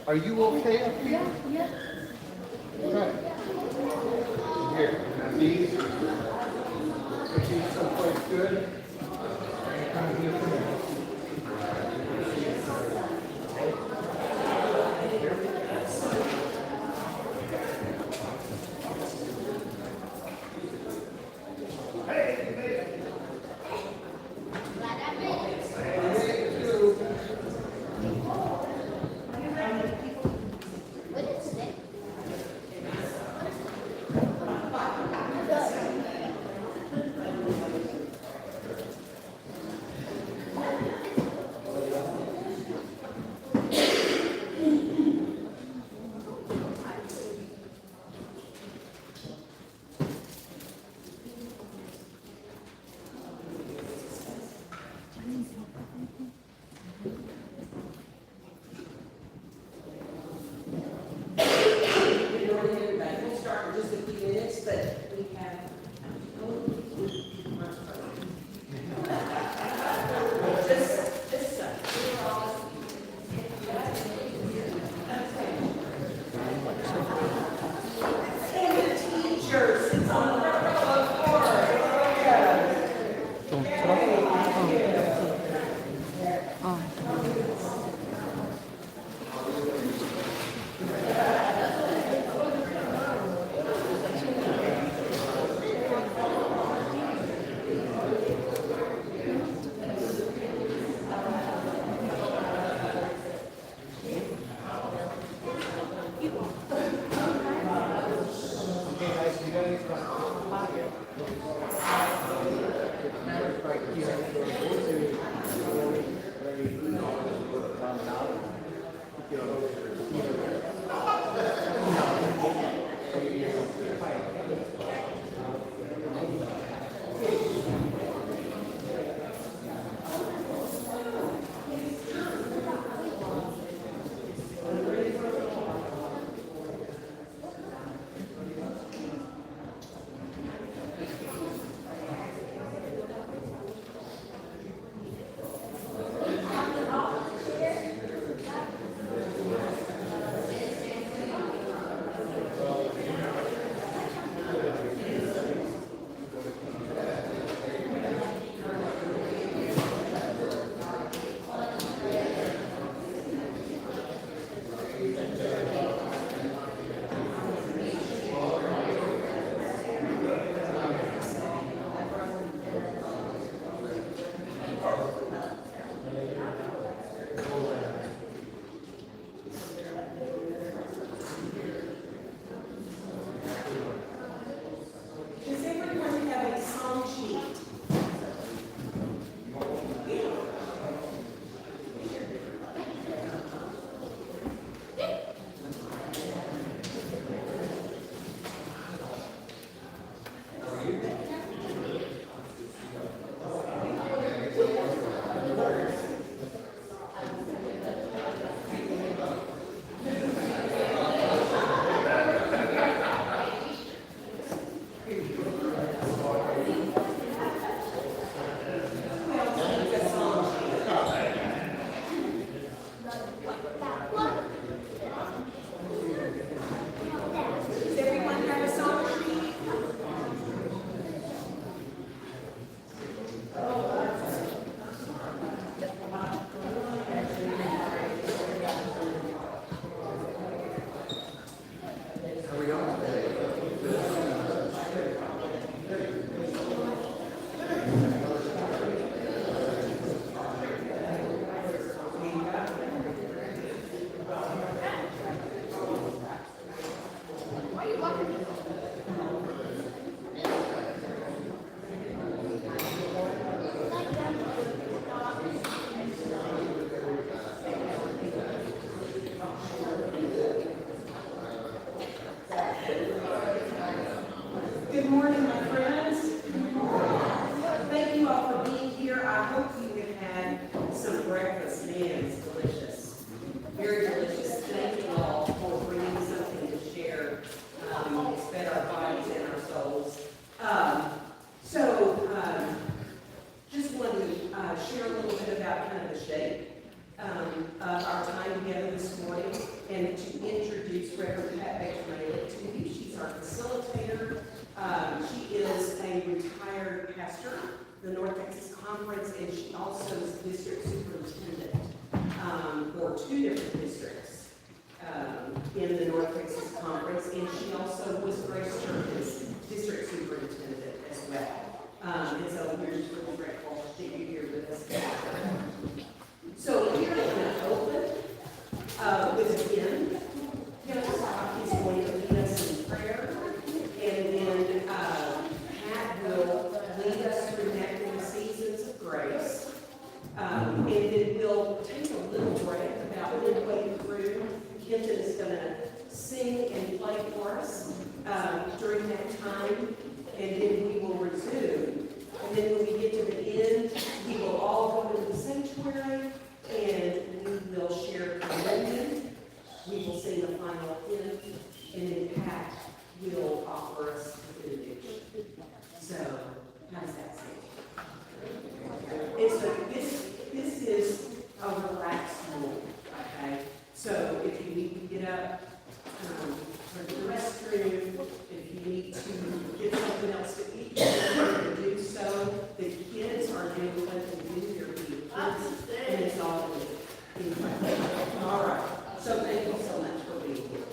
Are you okay up here? Yeah. Okay. Here, these. Put these someplace good. Come here for a minute. pastor, the North Texas Conference, and she also is district superintendent for 2 different districts in the North Texas Conference, and she also was Grace Church's district superintendent as well. And so we're just really grateful that you're here with us today. So we're going to open with a hymn. He's going to lead us in prayer, and then Pat will lead us through Connecting Seasons of Grace. And then we'll take a little break about midway through. Kenton is going to sing and play for us during that time, and then we will resume. And then when we get to the end, we will all go into the sanctuary, and we will share communion. We will sing the final hymn, and then Pat will offer us the benediction. So, how does that sound? This is a relaxed room, okay? So if you need to get up for the restroom, if you need to get something else to eat, you can do so. The kids are doing what they do. They're being kids, and it's all in. All right. So thank you so much for being here.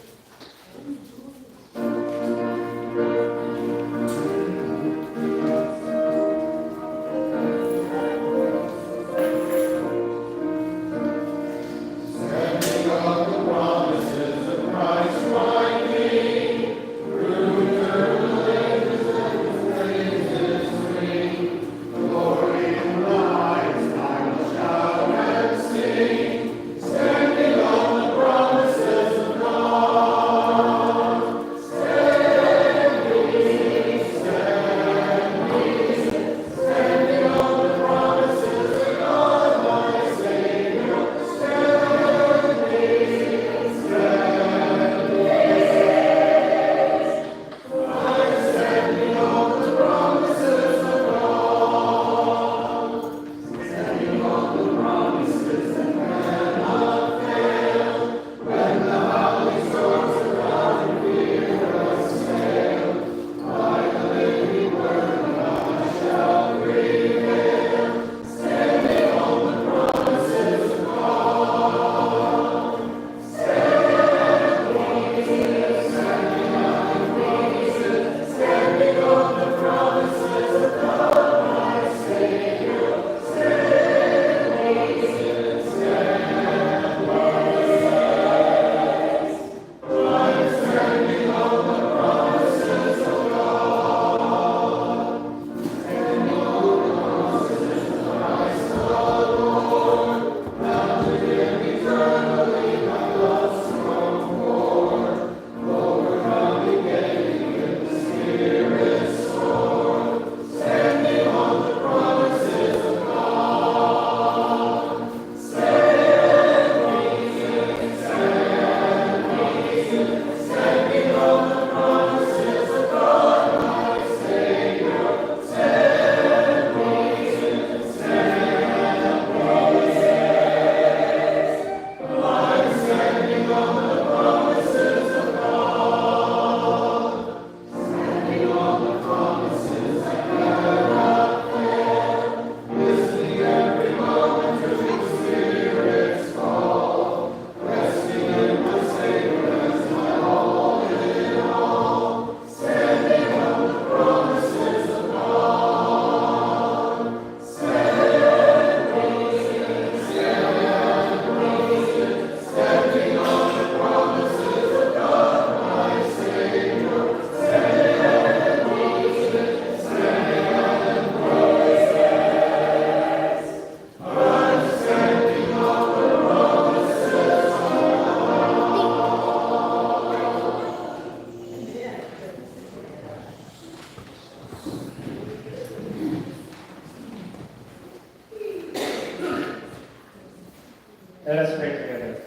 Let us pray together.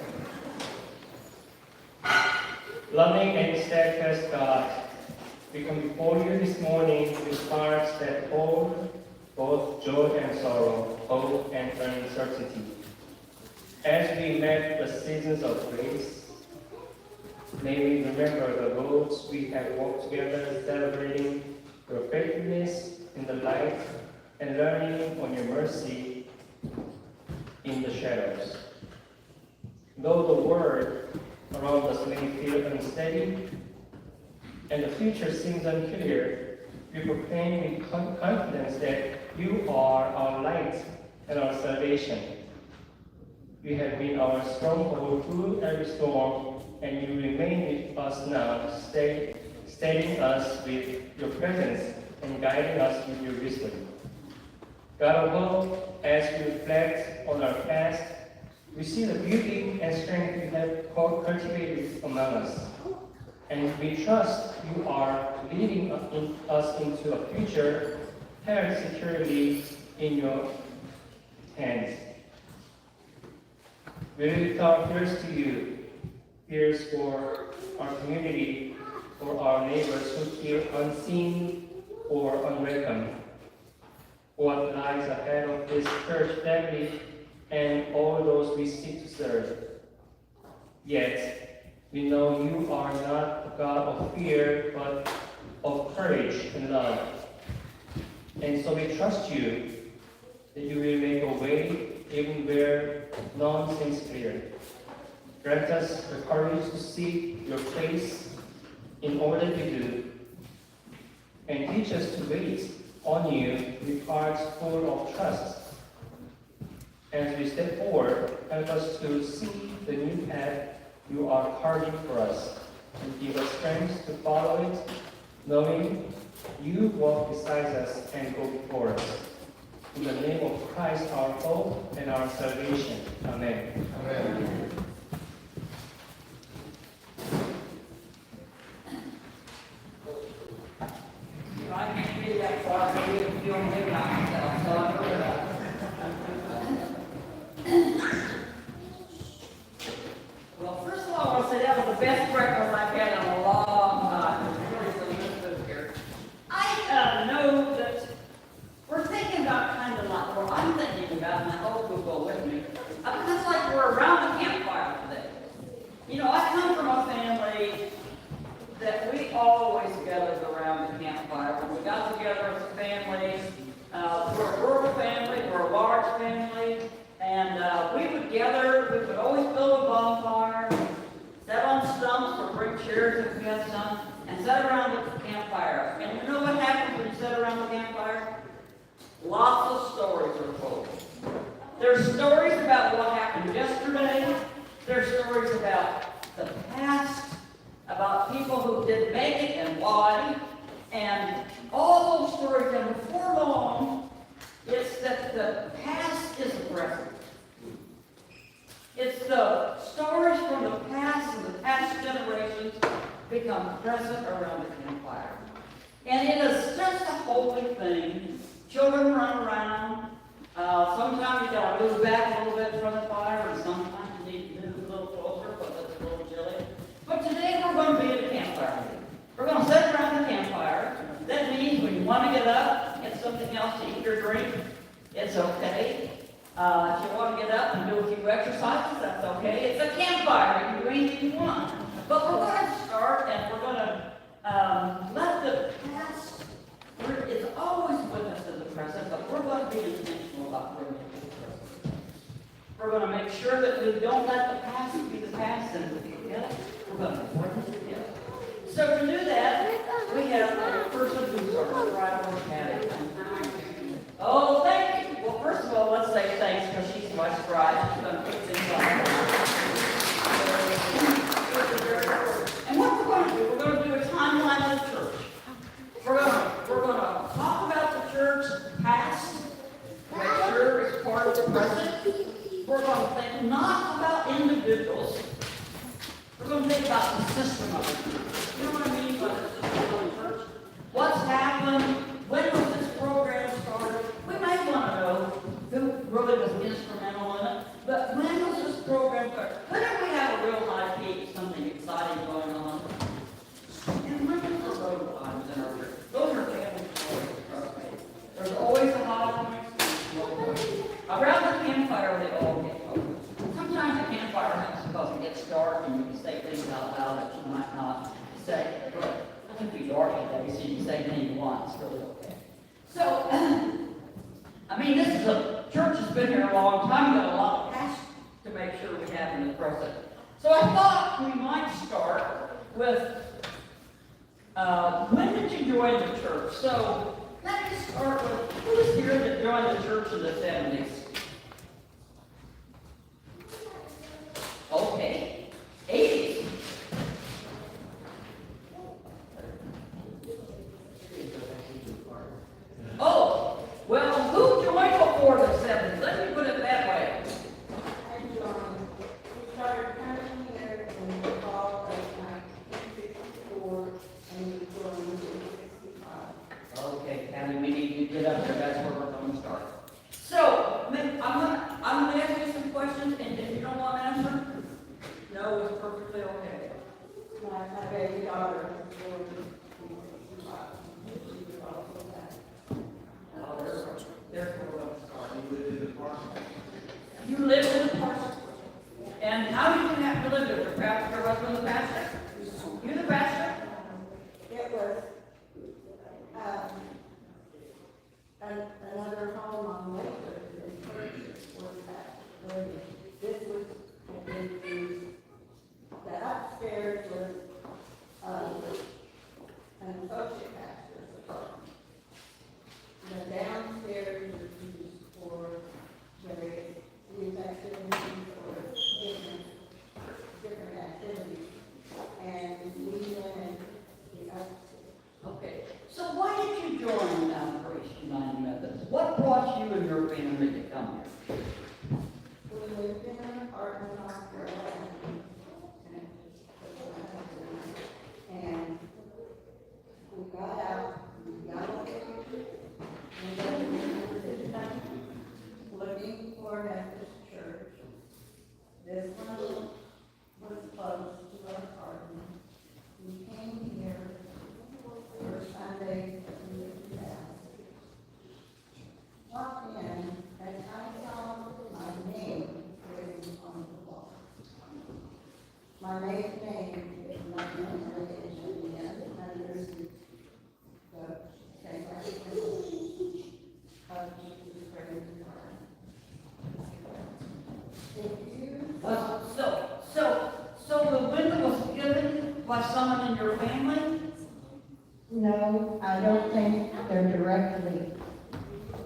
Loving and steadfast God, we come before you this morning with hearts that hold both joy and sorrow, hope and uncertainty. As we met the seasons of grace, may we remember the roads we have walked together celebrating your faithfulness in the light, and learning on your mercy in the shadows. Though the world around us may feel unsteady and the future seems unclear, we proclaim with confidence that you are our light and our salvation. You have been our stronghold through every storm, and you remain with us now, steadying us with your presence and guiding us with your wisdom. God above, as we reflect on our past, we see the beauty and strength you have cultivated among us. And we trust you are leading us into a future held securely in your hands. We lift our prayers to you, prayers for our community, for our neighbors who feel unseen or unwelcome. What lies ahead of this church family and all those we seek to serve. Yet, we know you are not a God of fear, but of courage and love. And so we trust you that you will make a way even where none seems clear. Grant us the courage to seek your face in all that we do, and teach us to wait on you with hearts full of trust. As we step forward, help us to see the new path you are carving for us, and give us strength to follow it, knowing you walk beside us and go before us. In the name of Christ, our hope and our salvation. Amen. Amen. I can't get that far, I can't feel me myself, so I'm going to. Well, first of all, I want to say that was the best breakfast I've had in a long time. It's really delicious food here. I know that we're thinking about kind of like, or I'm thinking about, and I hope you'll go with me. It's like we're around the campfire today. You know, I come from a family that we always gathered around the campfire. When we got together as a family, we're a rural family, we're a large family, and we would gather, we would always build a bonfire, sit on stumps or bring chairs if we had some, and sit around the campfire. And you know what happens when you sit around the campfire? Lots of stories are told. There's stories about what happened yesterday, there's stories about the past, about people who did make it and why, and all those stories, and before long, it's that the past is the present. It's the stories from the past and the past generations become present around the campfire. And it is just a holy thing. Children run around. Sometimes you gotta move back a little bit from the fire, and sometimes you need to move a little closer because it's a little chilly. But today we're going to be at a campfire. We're going to sit around the campfire. That means when you want to get up, get something else to eat or drink, it's okay. If you want to get up and do a few exercises, that's okay. It's a campfire. You can do anything you want. But we're going to start and we're going to let the past, it's always with us in the present, but we're going to be intentional about bringing it to the present. We're going to make sure that we don't let the past be the past and we forget it. We're going to bring it together. So to do that, we have a person who's our driver mechanic. Oh, thank you. Well, first of all, let's say thanks because she's my scribe. She's going to put things on. And what we're going to do, we're going to do a timeline of the church. We're going to talk about the church past, make sure it's part of the present. We're going to think not about individuals. We're going to think about the system of the church. You know what I mean by the system of the church? What's happened? When was this program started? We might want to know who really was instrumental in it. But when was this program started? When did we have a real high peak, something exciting going on? And when was the road times in our church? Those are family stories. There's always a high point. Around the campfire, they all get over. Sometimes the campfire happens because it gets dark and you can say things out loud that you might not say. But it can be dark today, so you say name once, really, okay. So, I mean, this is a church that's been here a long time, got a lot of past to make sure we have in the present. So I thought we might start with, when did you join the church? So, let me start with, who was here that joined the church in the 70s? Okay, 80s. Oh, well, who joined before the 70s? Let me put it that way. I joined, we started coming here in the fall of 1964, and we joined in 65. Okay, Patty, we need you to get up there, that's where we're going to start. So, I'm gonna ask you some questions, and if you don't want to answer, no, it's perfectly okay. My baby daughter was born in 65. She was also that. Oh, there's where we're going to start. You live in the park. And how did you have to live there? Your pastor, your husband, the pastor? You the pastor? It was, another home on Lakewood, and church was that, where this was, had been used. The upstairs was, an associate pastor's apartment. The downstairs was used for various youth activities or different activities. And we went the upstairs. Okay. So why did you join Grace United Methodist? What brought you and your family to come here? We lived in an apartment off Carolina. And we got out, we got over, and then we were looking for a Methodist church. This one was close to our apartment. We came here for Sunday, we lived in Dallas. Walked in, and I saw my name written on the wall. My maiden name is not under the sanctification of Jesus Christ. If you So the window was given by someone in your family? No, I don't think they're directly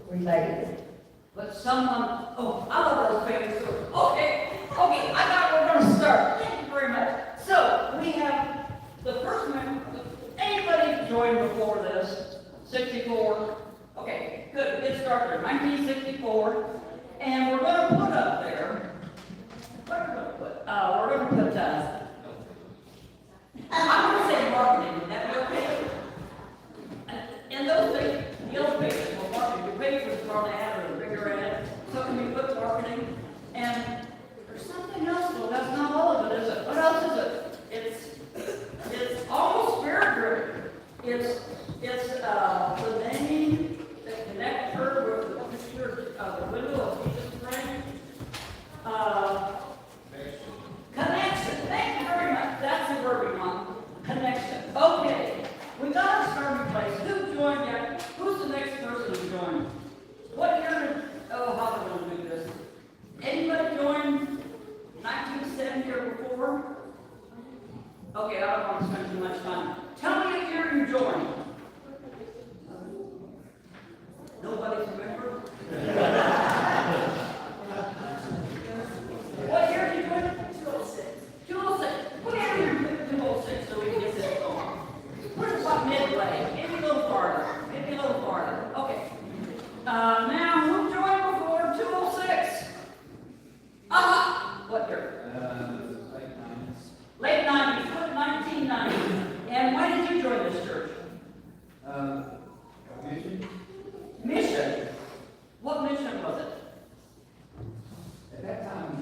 related. But someone, oh, I love those family stories. Okay, I got where we're going to start. Thank you very much. So, we have the first member, anybody joined before this? 64? Okay, good, get started. 1964. And we're going to put up there, what are we going to put? We're going to put, I'm going to say marketing, would that be okay? And those things, the old pages were marketing, the pages were on ad or a bigger ad, so can we put marketing? And there's something else, well, that's not all of it, is it? What else is it? It's almost spirit-driven. It's the name that connects her with the picture of the window of Jesus Christ. Connection. Thank you very much. That's the word we want. Connection. Okay. We got a starting place. Who joined yet? Who's the next person who joined? What year did, how are we going to do this? Anybody join 1970 or before? Okay, I don't want to spend too much time. Tell me a year you joined. Nobody remember? What year did you join? 206. 206. What year did you join 206 so we can get this going? Where's about midway? Maybe a little farther. Maybe a little farther. Okay. Now, who joined before 206? What year? Late 90s. What, 1990? And when did you join this church? Mission. Mission. What mission was it? At that time,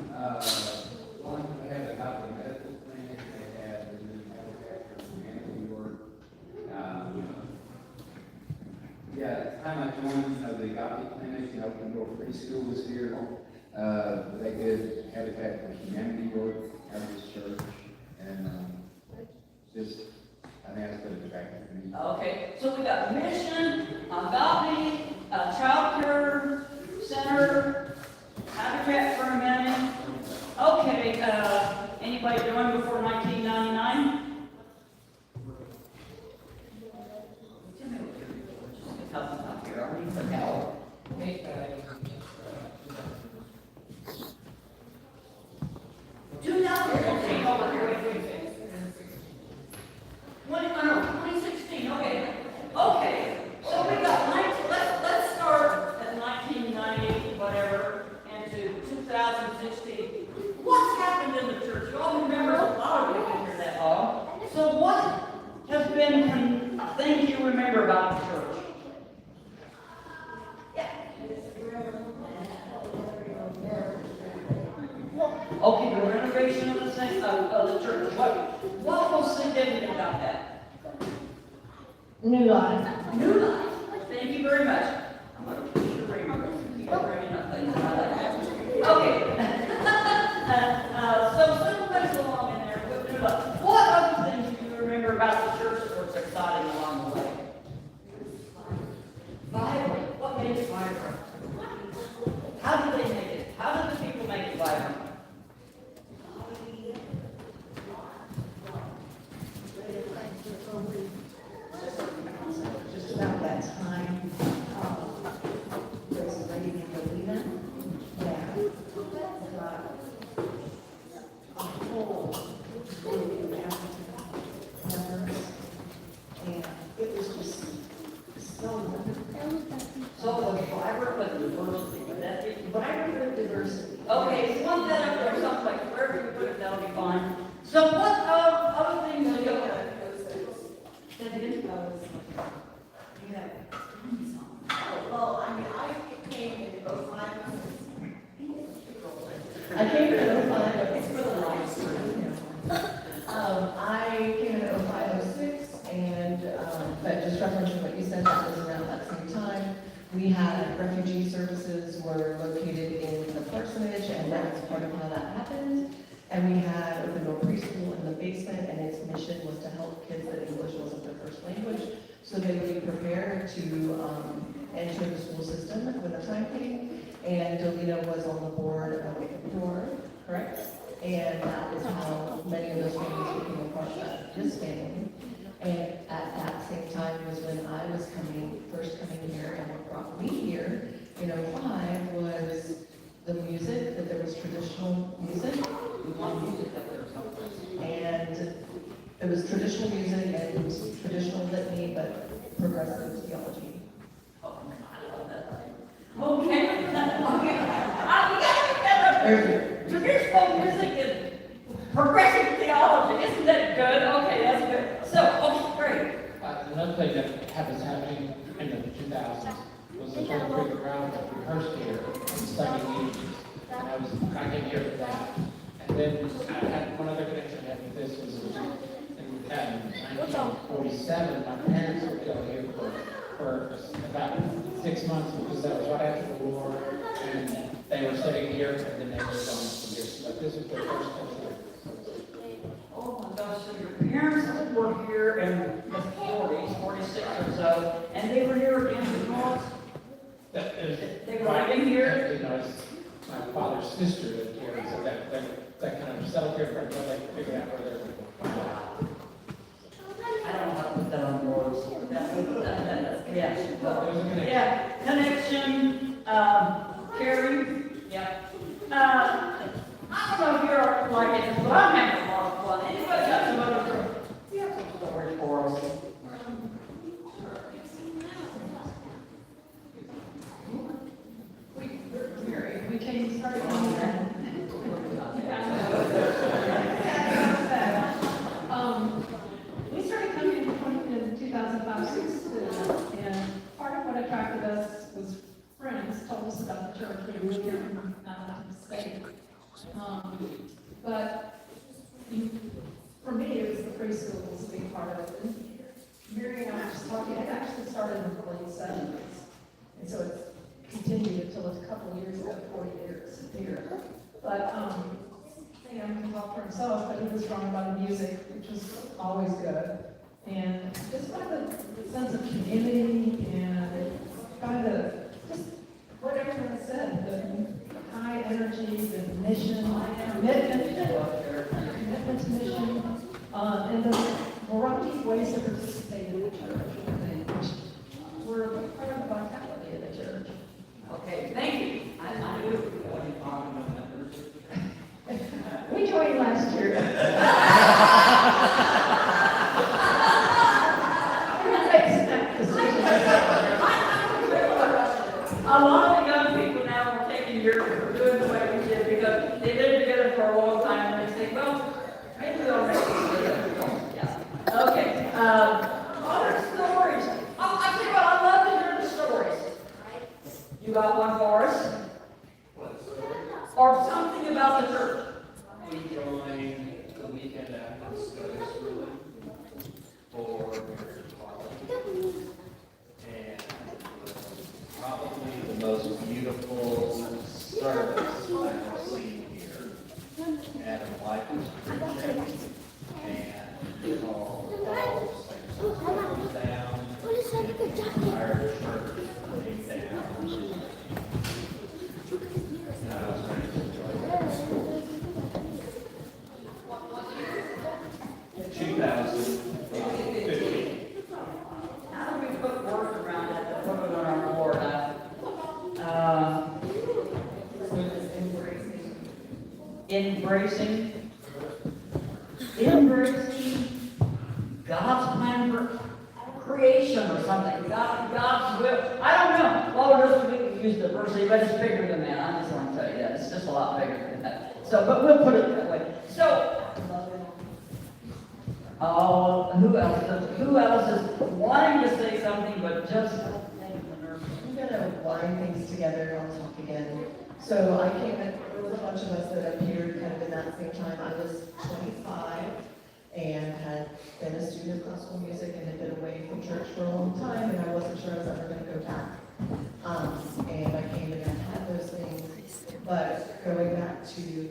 one, we had a couple of medical clinics, they had the new manufacturer in New York. Yeah, at the time I joined, the Gothic clinic, open door preschool was here. They did Habitat for Humanity work out of this church, and just, I think that's put it back to me. Okay, so we got mission, agape, child care center, habitat for humanity. Okay, anybody joined before 1999? Help us out here, I need some help. 2016, okay. Okay, so we got, let's start at 1990, whatever, and to 2016. What's happened in the church? You all remember, a lot of you been here that long. So what has been things you remember about the church? Okay, the renovation of the thing, of the church. What was significant about that? New life. New life. Thank you very much. I'm going to push your ring. Keep bringing up things I like. Okay. So several things along in there with new life. What other things do you remember about the church that was exciting along the way? Vibrant. What made it vibrant? How did they make it? How did the people make it vibrant? Just about that time, there was a lady named Alina that got a whole group of African members, and it was just so wonderful. So it was vibrant with diversity. Would that be? Vibrant with diversity. Okay, one that up there, something like wherever you put it, that'll be fine. So what other things do you have? Well, I mean, I came in 05. I came in 05. It's for the live stream. I came in 05, 06, and, but just referencing what you said, that was around that same time. We had refugee services were located in the parsonage, and that's part of how that happened. And we had open door preschool in the basement, and its mission was to help kids that English wasn't their first language, so they would be prepared to enter the school system when the time came. And Dolina was on the board of Open Door, correct? And that is how many of those families became a part of this family. And at that same time was when I was first coming here, and what brought me here in 05 was the music, that there was traditional music. And it was traditional music and traditional litany, but progressive theology. Oh, I love that. Okay. Okay. We got to get that up there. Traditional music and progressive theology. Isn't that good? Okay, that's good. So, okay, great. Another thing that was happening in the 2000s was the Turtle Creek Ground that rehearsed here and studying music. And I came here for that. And then I had one other connection I had with this was in 1947, my parents would go here for about 6 months because that was right after the war. And they were studying here and then they were going to here. But this was their first country. Oh my gosh, so your parents were here in the 40s, 46 or so, and they were here in the north? They were living here? You know, it's my father's sister lived here, so that kind of settled here until they figured out where they're going. I don't know how to put that on boards. Yeah. There's a connection. Yeah, connection, Carrie, yeah. I don't know if you're like it, but I'm having a lot of fun. Anybody got some other, you have some stories for us? We came started we started coming in 2005, 6, and part of what attracted us was friends told us about the church. We were here from the state. But for me, it was the preschool was a big part of it. Mary and I was talking, it actually started in the late 70s. And so it's continued until a couple of years ago, 40 years here. But Sam can talk for himself, but he was drawn by the music, which was always good. And just just by the sense of community and by the, just what everyone said, the high energy, the mission, commitment to mission, and the variety of ways to participate in the church, which were a big part of the vitality of the church. Okay, thank you. I knew. We joined last year. A lot of young people now are taking your doing the way we did because they lived together for a long time and they say, well, maybe they'll make it. Yeah. Okay. Other stories. Oh, I tell you what, I love to hear the stories. You got one for us? Or something about the church? We joined the weekend after the service really for college. And probably the most beautiful service I've seen here at a life experience. And all things down, entire church came down. And I was ready to enjoy that. 2015. How do we put words around that to put it on our board? Embracing God's plan for creation or something, God's will. I don't know. Well, just we can use diversity, but it's bigger than that. I just want to tell you that. It's just a lot bigger than that. So, but we'll put it that way. So, who else is wanting to say something but just I'm gonna line things together, I'll talk again. So I came in, there was a bunch of us that appeared kind of in that same time. I was 25 and had been a student of classical music and had been away from church for a long time, and I wasn't sure I was ever gonna go back. And I came in and had those things, but going back to,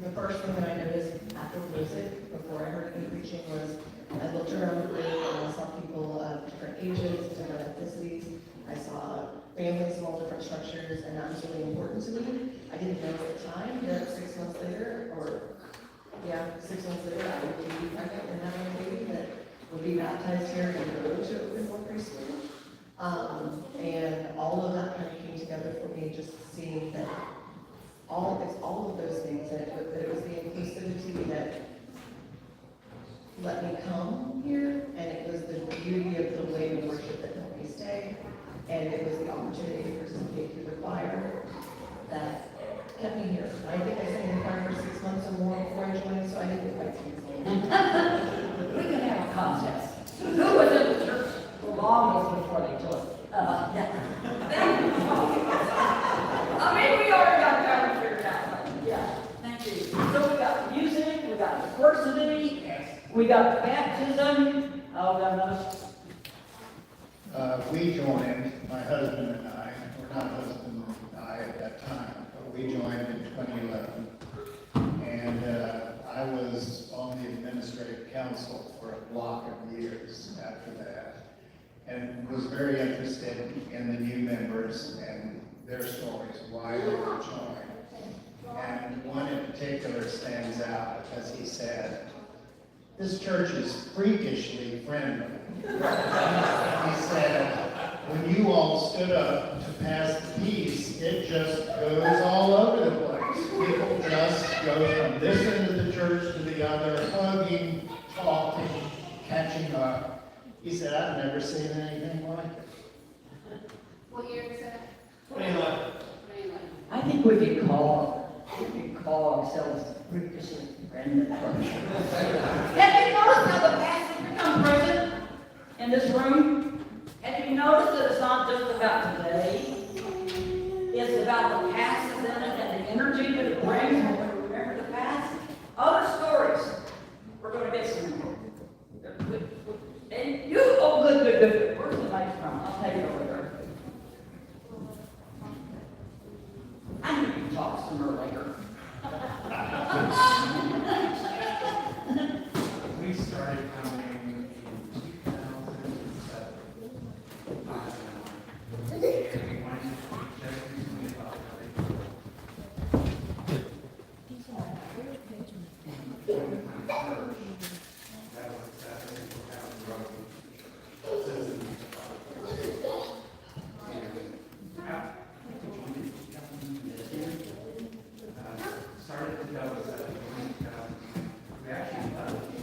the first thing that I noticed after music, before I heard any preaching, was I looked around the group and I saw people of different ages, different ethnicities. I saw families of all different structures, and that was really important to me. I didn't know at the time that 6 months later, 6 months later, I would be pregnant and having a baby that would be baptized here and go to open one preschool. And all of that kind of came together for me, just seeing that all of those things, that it was the inclusivity that let me come here, and it was the beauty of the way we worship that helped me stay, and it was the opportunity to participate through the choir that kept me here. I think I sang in the choir for 6 months or more before I joined, so I didn't quite sing. we can have a contest. Who was in the church longest before they joined? I mean, we already got that figured out. Yeah, thank you. So we got music, we got diversity, we got baptism. Oh, goodness. We joined, my husband and I, or not husband and I at that time, but we joined in 2011. And I was on the administrative council for a block of years after that, and was very interested in the new members and their stories, why they were joined. And one in particular stands out because he said, "This church is freakishly friendly." He said, "When you all stood up to pass the peace, it just goes all over the place. People just go from this end of the church to the other, hugging, talking, catching up." He said, "I've never seen anything like it." What year is that? 2011. I think we could call ourselves freakishly friendly. Have you noticed how the pastor's become present in this room? Have you noticed that it's not just about today? It's about the past is in it and the energy that it brings when we remember the past. Other stories. We're going to get some. And you, oh, good. Where's the mic from? I'll take it over there. I need to talk sooner or later. the church. That's a single family road. Citizens. Started in 2007, we actually thought we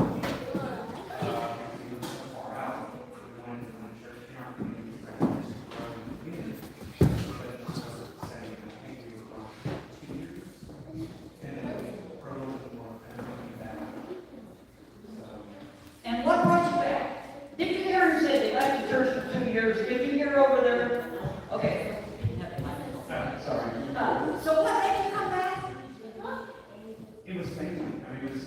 were so far out, we wanted to run church in our community, rather than just grow in the community. But it just wasn't the same, I think we were gone 2 years. And then we grew a little more, and then we came back. So, And what brought you back? Did you hear her say they left the church for 2 years? Did you hear over there? Okay. sorry. So what made you come back? It was family. I mean, it was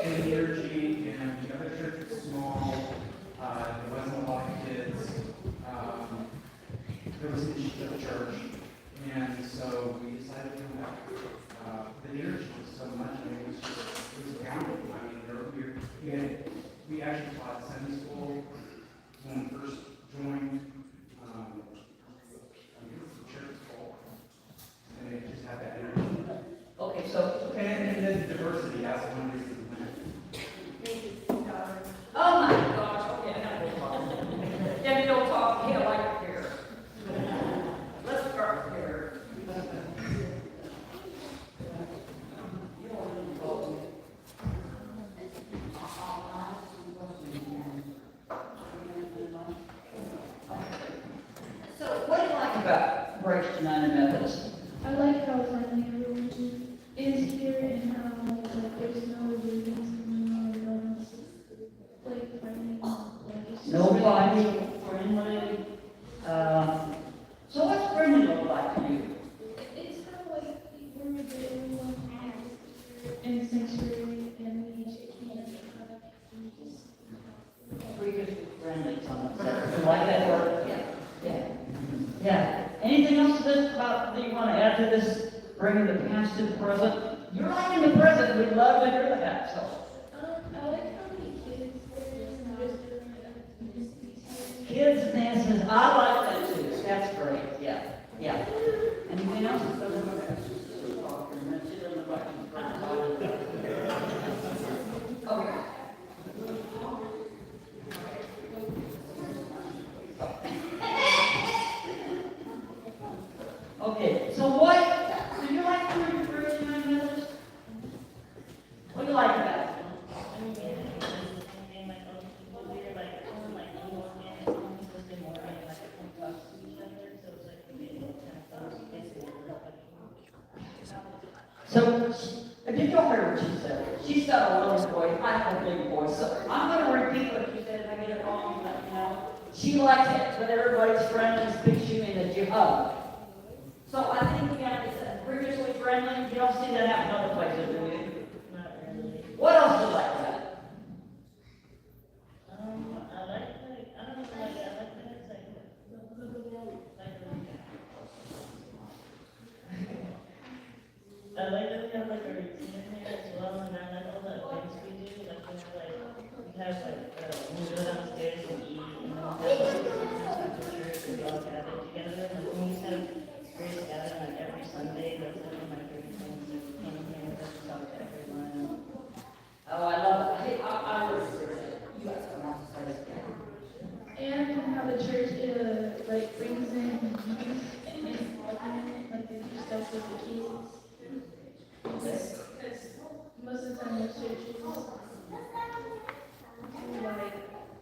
in the energy, and the other church was small. There wasn't a lot of kids. There was an issue at the church, and so we decided to come back. The energy was so much. I mean, it was grounded. I mean, we actually taught Sunday school when we first joined. The church was full, and it just had that energy. Okay, so, And the diversity, that's one reason we went. oh my gosh, okay, I gotta go talk. Then you'll talk, yeah, like here. Let's start here. So, what do you like about Grace United Methodist? I like how friendly everyone is here and how like there's no rules and no one's like friendly. Like, it's just Nobody friendly. So what's friendly look like to you? It's kind of like we're that everyone has in the sanctuary and we shake hands and hug and just. We just be friendly, someone said. You like that word? Yeah. Yeah. Yeah. Anything else to this about that you want to add to this, bringing the past to the present? You're like in the present, we'd love to hear that, so. I like how many kids there is and just different ethnicities here. Kids dances, I like that too, that's great, yeah, yeah. Anything else? Okay. Okay, so what, do you like to read Grace United Methodist? What do you like about it? So, did you hear what she said? She's got a little voice, I have a big voice, so I'm gonna repeat what she said, if I get it wrong, let me know. She likes it, but everybody's friendly, speaks you in that you hug. So I think we got this previously friendly, you don't see that happen other places, do you? Not really. What else do you like about it? I like I don't know, I like the excitement. I like that we have like a routine in here as well, and I like all the things we do, like we have we go downstairs and eat, and we have like the church, and we all gather together, like we used to have Grace gathering like every Sunday, that's like one of my favorite things, like came here, just talk to everyone. Oh, I love it. Hey, I was you guys come out to say this again. And how the church like brings in youth and involvement, like they do stuff with the kids. Because most of the time the churches do like,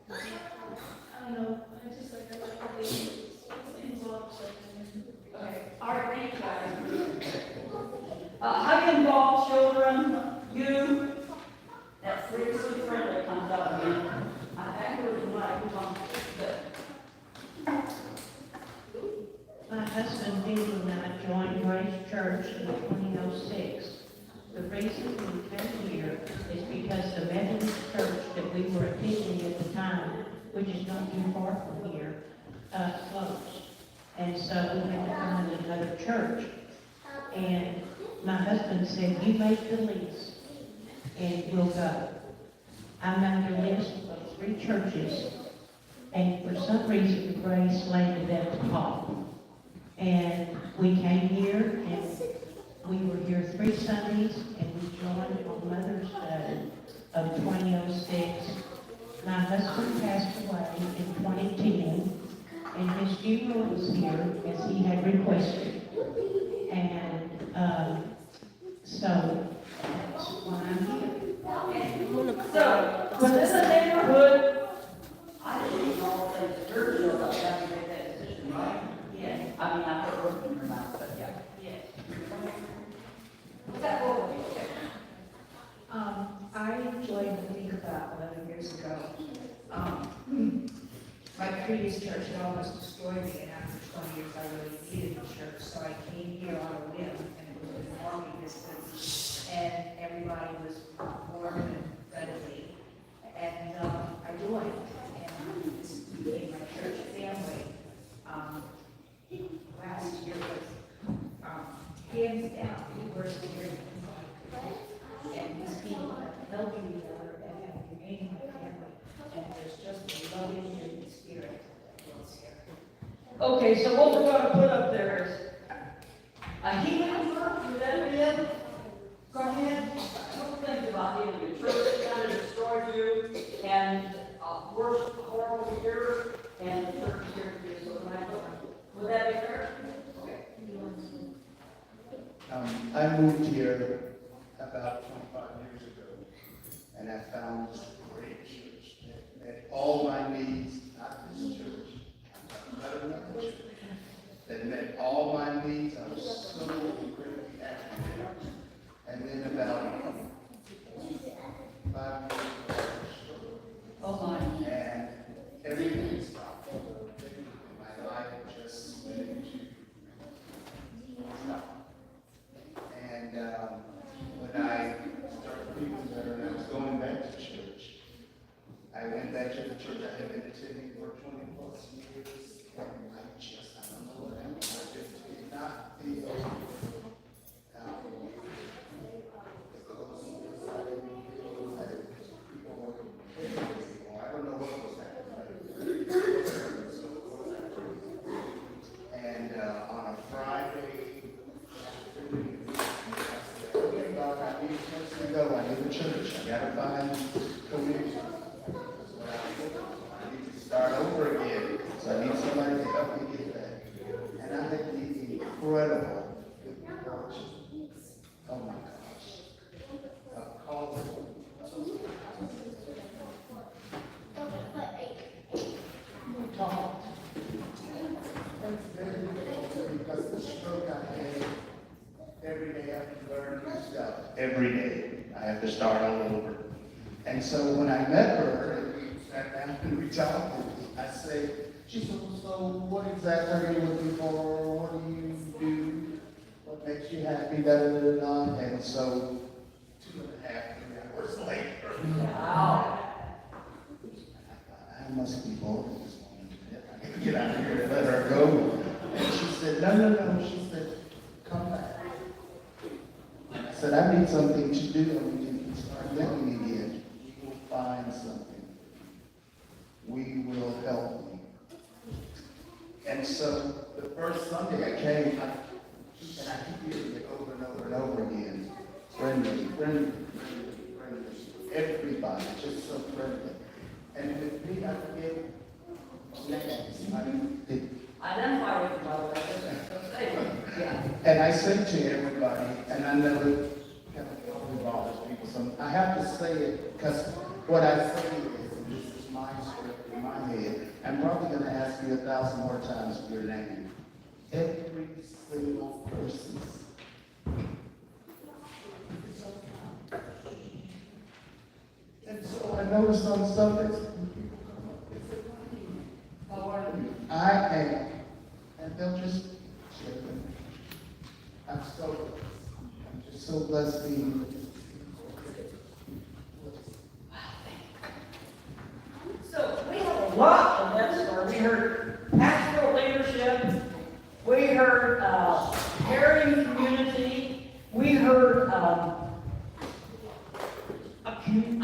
I don't know, I just like how they involve children. Okay, all right, thank you guys. How do you involve children, you, that previously friendly comes up again. I actually like to talk My husband Dee and I joined Grace Church in 2006. The reason we came here is because the Methodist church that we were attending at the time, which is not too far from here, closed. And so we had to find another church. And my husband said, you make the list and we'll go. I made a list of 3 churches, and for some reason Grace landed at the top. And we came here, and We were here 3 Sundays, and we joined on Mother's Day of 2006. My husband passed away in 2010, and his funeral was here as he had requested. And so that's why I'm here. So, was this a neighborhood? I didn't know that the church was about having to make that decision, right? Yes. I mean, I put words in your mouth, but yeah. Yes. What's that for? I joined the league about 11 years ago. My previous church had almost destroyed me, and after 20 years, I really needed the church, so I came here on a whim, and it was in walking distance, and everybody was warm and friendly, and I joined, and this became my church family. Last year was hands down the worst year. And these people have helping each other and have remained my family. And there's just a loving human spirit that's here. Okay, so what we're gonna put up there is a healing work, would that be it? Go ahead, don't think about it, the church kind of destroyed you, and worship horrible here, and the church here for you, so would that be fair? Okay. I moved here about 25 years ago, and I found this great church that met all my needs, not this church, not another church, that met all my needs. I was so incredibly happy there. And then about 5 years ago, Oh my. and everything stopped. My life just went into stop. And when I started feeling better and I was going back to church, I went back to the church I had been attending for 20 plus years. And I don't know what happened. I just did not feel I don't know what was happening. And on a Friday afternoon, I said, okay, God, I need a place to go. I need a church. I gotta find community. I need to start over again. So I need somebody to help me get that. And I had the incredible good fortune. Oh my gosh. Of calling. Because the stroke I had, every day I have to learn new stuff. Every day I have to start all over. And so when I met her, and we sat down and we talked, I said, she said, so what exactly are you looking for? What do you do? What makes you happy? Da, da, da, da. And so 2.5, 3 hours later, Wow. I must be bold at this moment. I gotta get out of here and let her go. And she said, no. She said, come back. I said, I need something to do, and we can start living again. We will find something. We will help you. And so the first Sunday I came, she said, I keep hearing it over and over and over again. Friendly. Everybody, just so friendly. And with me, I forget names. Identify with you, by the way, just say it. Yeah. And I say to everybody, and I never kind of bothers people, so I have to say it because what I say is, and this is my script in my head, I'm probably going to ask you 1,000 more times for your name. Every single person. And so I noticed on Sundays, how are you? I am. And they'll just share with me. I'm just so blessed being with you. So we have a lot of this, where we heard pastoral leadership, we heard caring community, we heard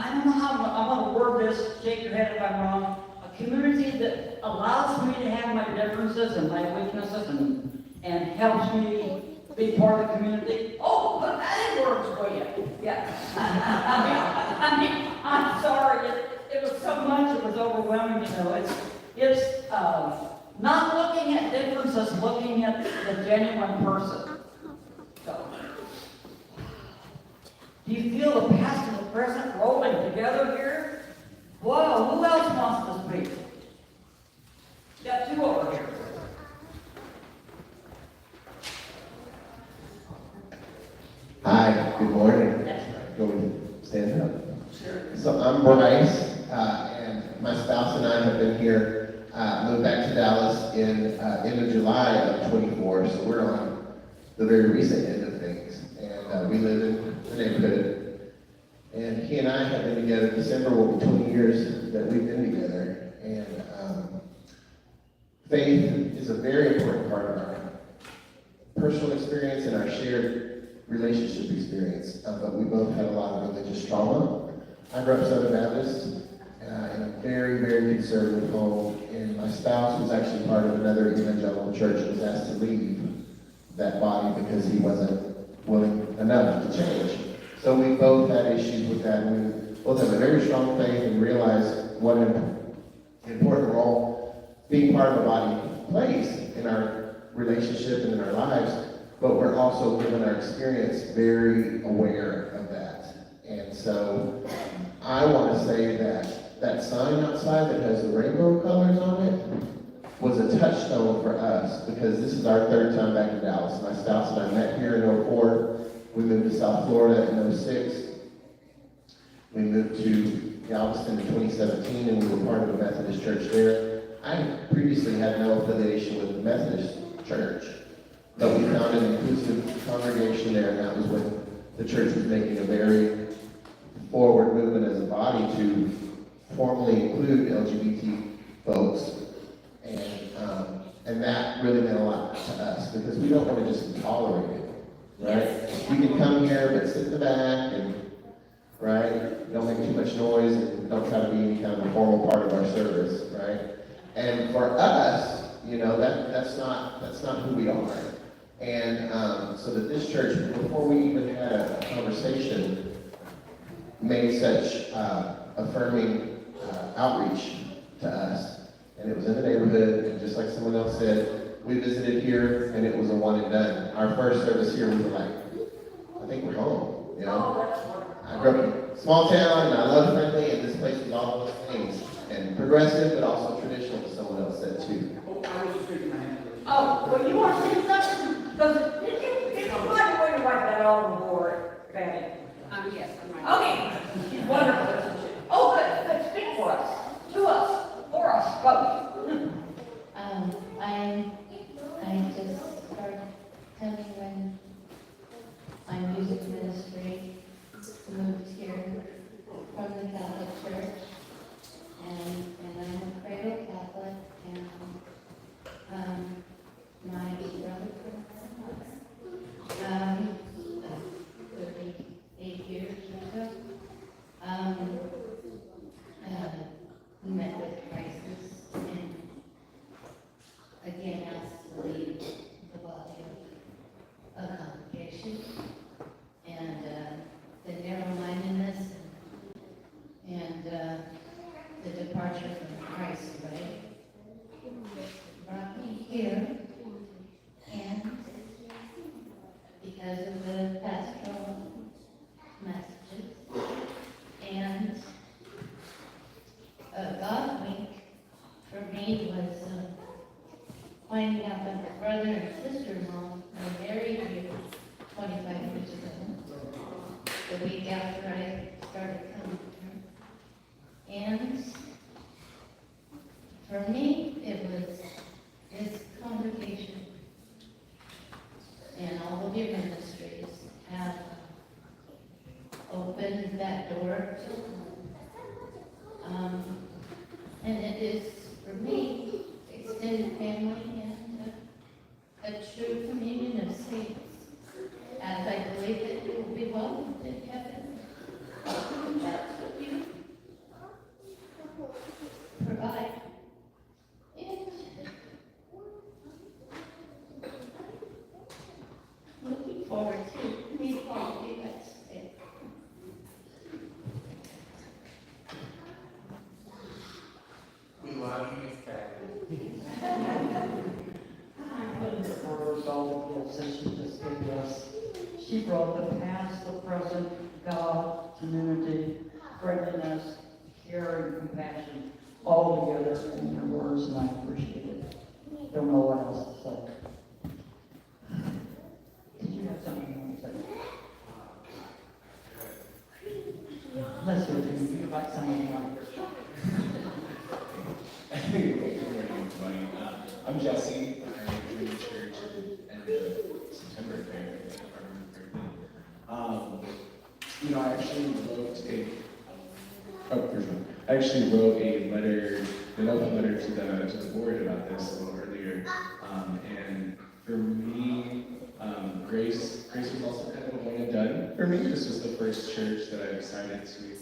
I don't know how I'm going to word this, shake your head if I'm wrong, a community that allows me to have my differences and my weaknesses and helps me be part of the community. Oh, put that in words for you. Yeah. I'm sorry, it was so much, it was overwhelming, you know. It's not looking at differences, looking at the genuine person. So, do you feel the past and the present rolling together here? Well, who else wants to speak? Got two over here. Hi, good morning. Go and stand up. So I'm Bryce, and my spouse and I have been here, moved back to Dallas in end of July of 24, so we're on the very recent end of things. And we live in the neighborhood. And he and I have been together, December will be 20 years that we've been together. And faith is a very important part of our personal experience and our shared relationship experience, but we both had a lot of religious trauma. I grew up Southern Baptist in a very, very conservative home, and my spouse was actually part of another evangelical church and was asked to leave that body because he wasn't willing enough to change. So we both had issues with that, and we both have a very strong faith and realize what an important role being part of a body plays in our relationship and in our lives. But we're also, given our experience, very aware of that. And so I want to say that that sign outside that has the rainbow colors on it was a touchstone for us, because this is our third time back in Dallas. My spouse and I met here in 04. We moved to South Florida in 06. We moved to Galveston in 2017, and we were part of a Methodist church there. I previously had no affiliation with the Methodist church, but we found an inclusive congregation there, and that was when the church was making a very forward movement as a body to formally include LGBT folks. And that really meant a lot to us, because we don't want to just be tolerated, right? We can come here, but sit in the back and, right, don't make too much noise and don't try to be any kind of a formal part of our service, right? And for us, you know, that's not who we are. And so that this church, before we even had a conversation, made such affirming outreach to us. And it was in the neighborhood, and just like someone else said, we visited here, and it was a one and done. Our first service here, we were like, I think we're home, you know? I grew up in a small town, and I love friendly, and this place was all those things. And progressive, but also traditional, as someone else said too. I was just reading my hand. Oh, well, you want to say something? Because did you find a way to write that all on the board, Fanny? Yes, I'm right. Okay. She's wonderful, isn't she? Oh, good. Speak for us. To us. For us. Both. I just started telling when my music ministry moved here from the Catholic Church, and I'm a cradle Catholic, and my brother from my mother, 38 years or so, met with crisis and again asked to leave the body of a congregation, and the narrow-mindedness and the departure from Christ's way brought me here, and because of the pastoral messages and God wink for me was finding out that my brother and sister-in-law were married here 25 years ago, the week after I started coming here. And for me, it was this congregation and all of your ministries have opened that door to and it is, for me, extended family and a true communion of saints, as I believe that you will be welcomed in heaven. That's what you provide. And examples that she just gave us. She brought the past, the present, God, community, friendliness, care, and compassion all together in her words, and I appreciate it. Don't know what else to say. Did you have something you want to say? Let's hear it. You like something you want to Good morning, everybody. I'm Jesse. I joined the church at the end of September, if I remember correctly. I actually wrote a letter, an open letter to the board about this a little earlier. And for me, Grace was also kind of a one and done for me. This was the first church that I decided to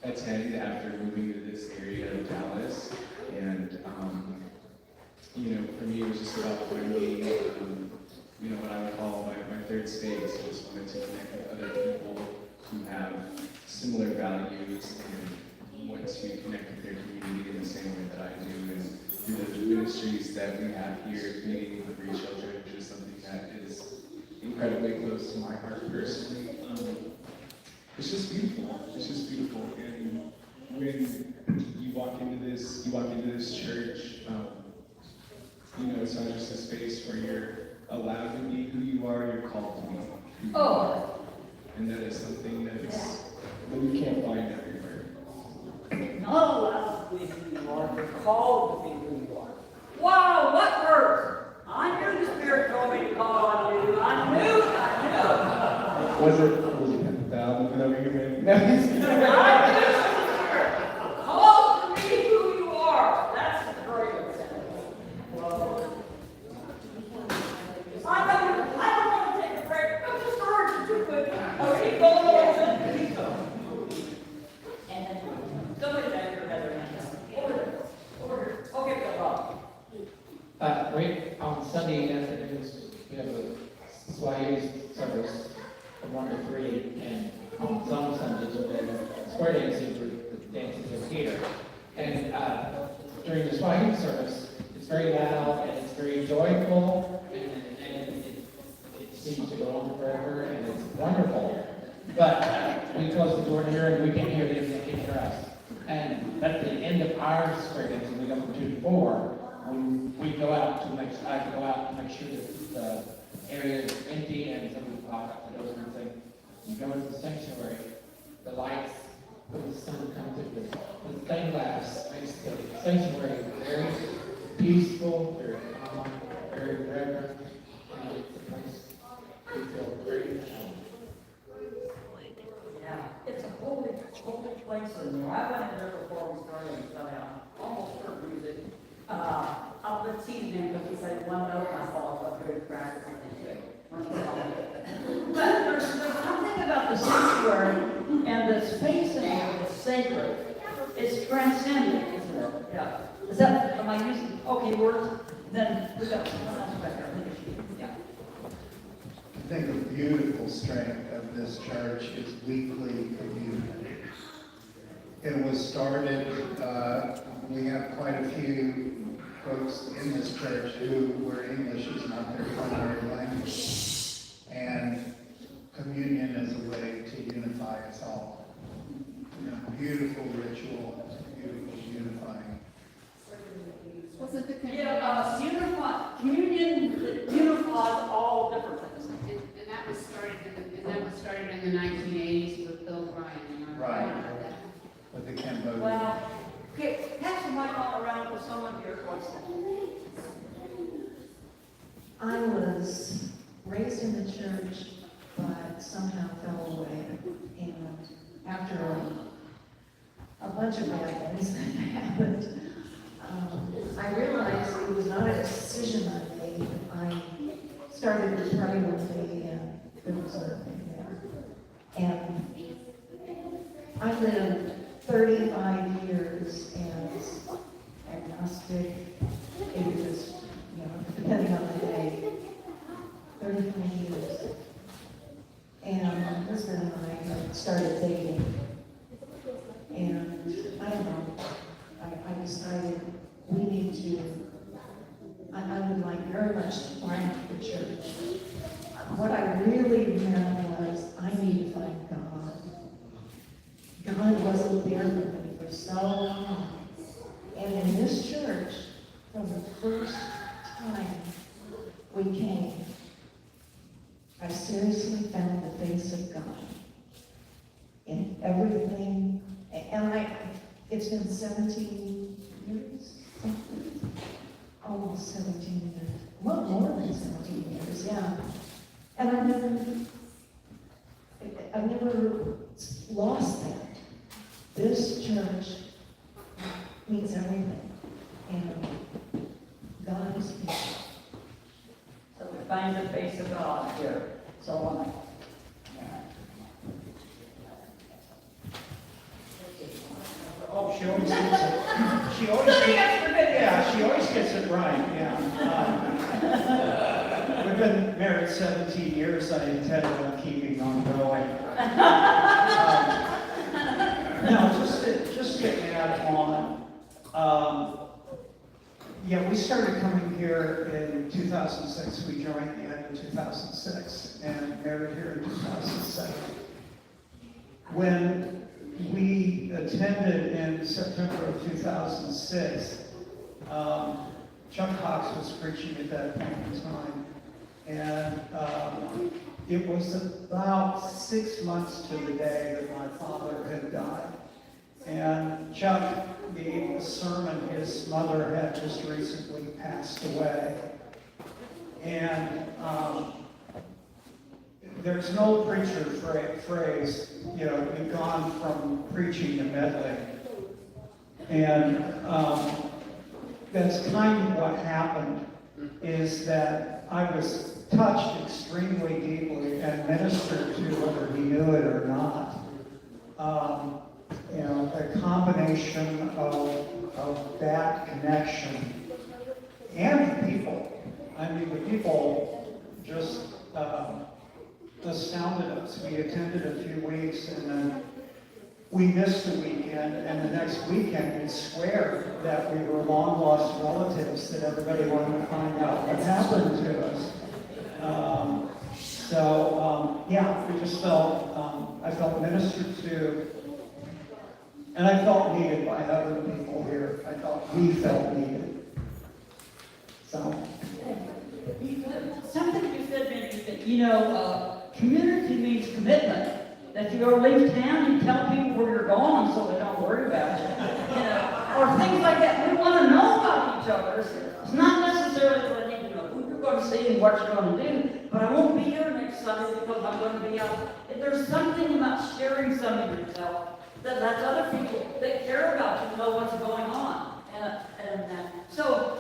attend after moving to this area of Dallas. And, for me, it was just about finding, what I would call my third space. I just wanted to connect with other people who have similar values and want to connect with their community in the same way that I do. And through the ministries that we have here, meeting with Reach Children, which is something that is incredibly close to my heart personally. It's just beautiful. It's just beautiful. And when you walk into this church, it's not just a space where you're allowed to be who you are, you're called to be who you are. And that is something that we can't find everywhere. Not allowed to be who you are, you're called to be who you are. Wow, what verse? I knew the Spirit told me to call on you. I knew. Was it $1,000 over here, man? No. I knew the Spirit. Called to be who you are. That's great. I don't want to take a break. I'm just starting too quick. Okay, keep going on. Keep going. And then somebody back here had their hand up. Over there. Okay, go on. Right on Sunday afternoons, we have a Swahili service from 1 to 3, and on some Sundays, we have square dancing where the dances are here. And during the Swahili service, it's very loud and it's very joyful, and it seems to go on forever, and it's wonderful. But we close the door here, and we can hear them, they can hear us. And at the end of our square dancing, we go from 2 to 4. I go out to make sure that the area is empty and somebody lock up the doors and everything. You go into the sanctuary, the lights, when the sun comes in, the stained glass makes the sanctuary very peaceful, very calm, very reverent, and it's a place we feel very at home. Yeah, it's a holy place in there. I went in there before we started, and so I almost heard music. I'll let tease him because he said one note and I saw up good practice. But there's something about the sanctuary and the space in there that's sacred. It's transcendent, isn't it? Yeah. Is that, am I using okay words? Then we got someone else back there. Yeah. I think a beautiful strength of this church is weekly community. It was started, we have quite a few folks in this church who were English is not their primary language. And communion is a way to unify us all. Beautiful ritual, beautiful unifying. Wasn't the Communion unifies all different things. And that was started in the 1980s with Bill Bryan. Right. With the Cambodia. Well, okay, pass the mic all around to someone here wants to. I was raised in the church, but somehow fell away. And after a bunch of bad things that happened, I realized it was not a decision I made. I started to pray one day, and there was nothing there. And I lived 35 years as agnostic, atheist, depending on the day. 35 years. And my husband and I started dating. And I don't know, I decided we need to, I would like very much to find the church God wasn't there for me for so long. And in this church, from the first time we came, I seriously found the face of God in everything. And it's been 17 years, almost 17 years, well, more than 17 years, yeah. And I never lost that. This church means everything, and God is here. So we find the face of God here. So Oh, she always gets it. She always gets, she always gets it right, yeah. We've been married 17 years. I intend on keeping on going. No, just to add on. Yeah, we started coming here in 2006. We joined the end of 2006 and married here in 2007. When we attended in September of 2006, Chuck Cox was preaching at that point in time, and it was about 6 months to the day that my father had died. And Chuck gave a sermon. His mother had just recently passed away. And there's an old preacher phrase, you know, you've gone from preaching to meddling. And that's kind of what happened, is that I was touched extremely deeply and ministered to, whether he knew it or not. You know, a combination of that connection and the people. I mean, the people just astounded us. We attended a few weeks, and then we missed a weekend, and the next weekend we'd swear that we were long-lost relatives, that everybody wanted to find out what happened to us. Yeah, we just felt, I felt ministered to, and I felt needed by other people here. I thought we felt needed. So. something you said made me think, you know, community means commitment. That if you go leave town, you tell people where you're going so they don't worry about you. You know, or things like that. We want to know about each other. It's not necessarily that I need to know who you're going to see and what you're going to do, but I won't be here next Sunday because I'm going to be out. If there's something about sharing something yourself that lets other people that care about you know what's going on. So,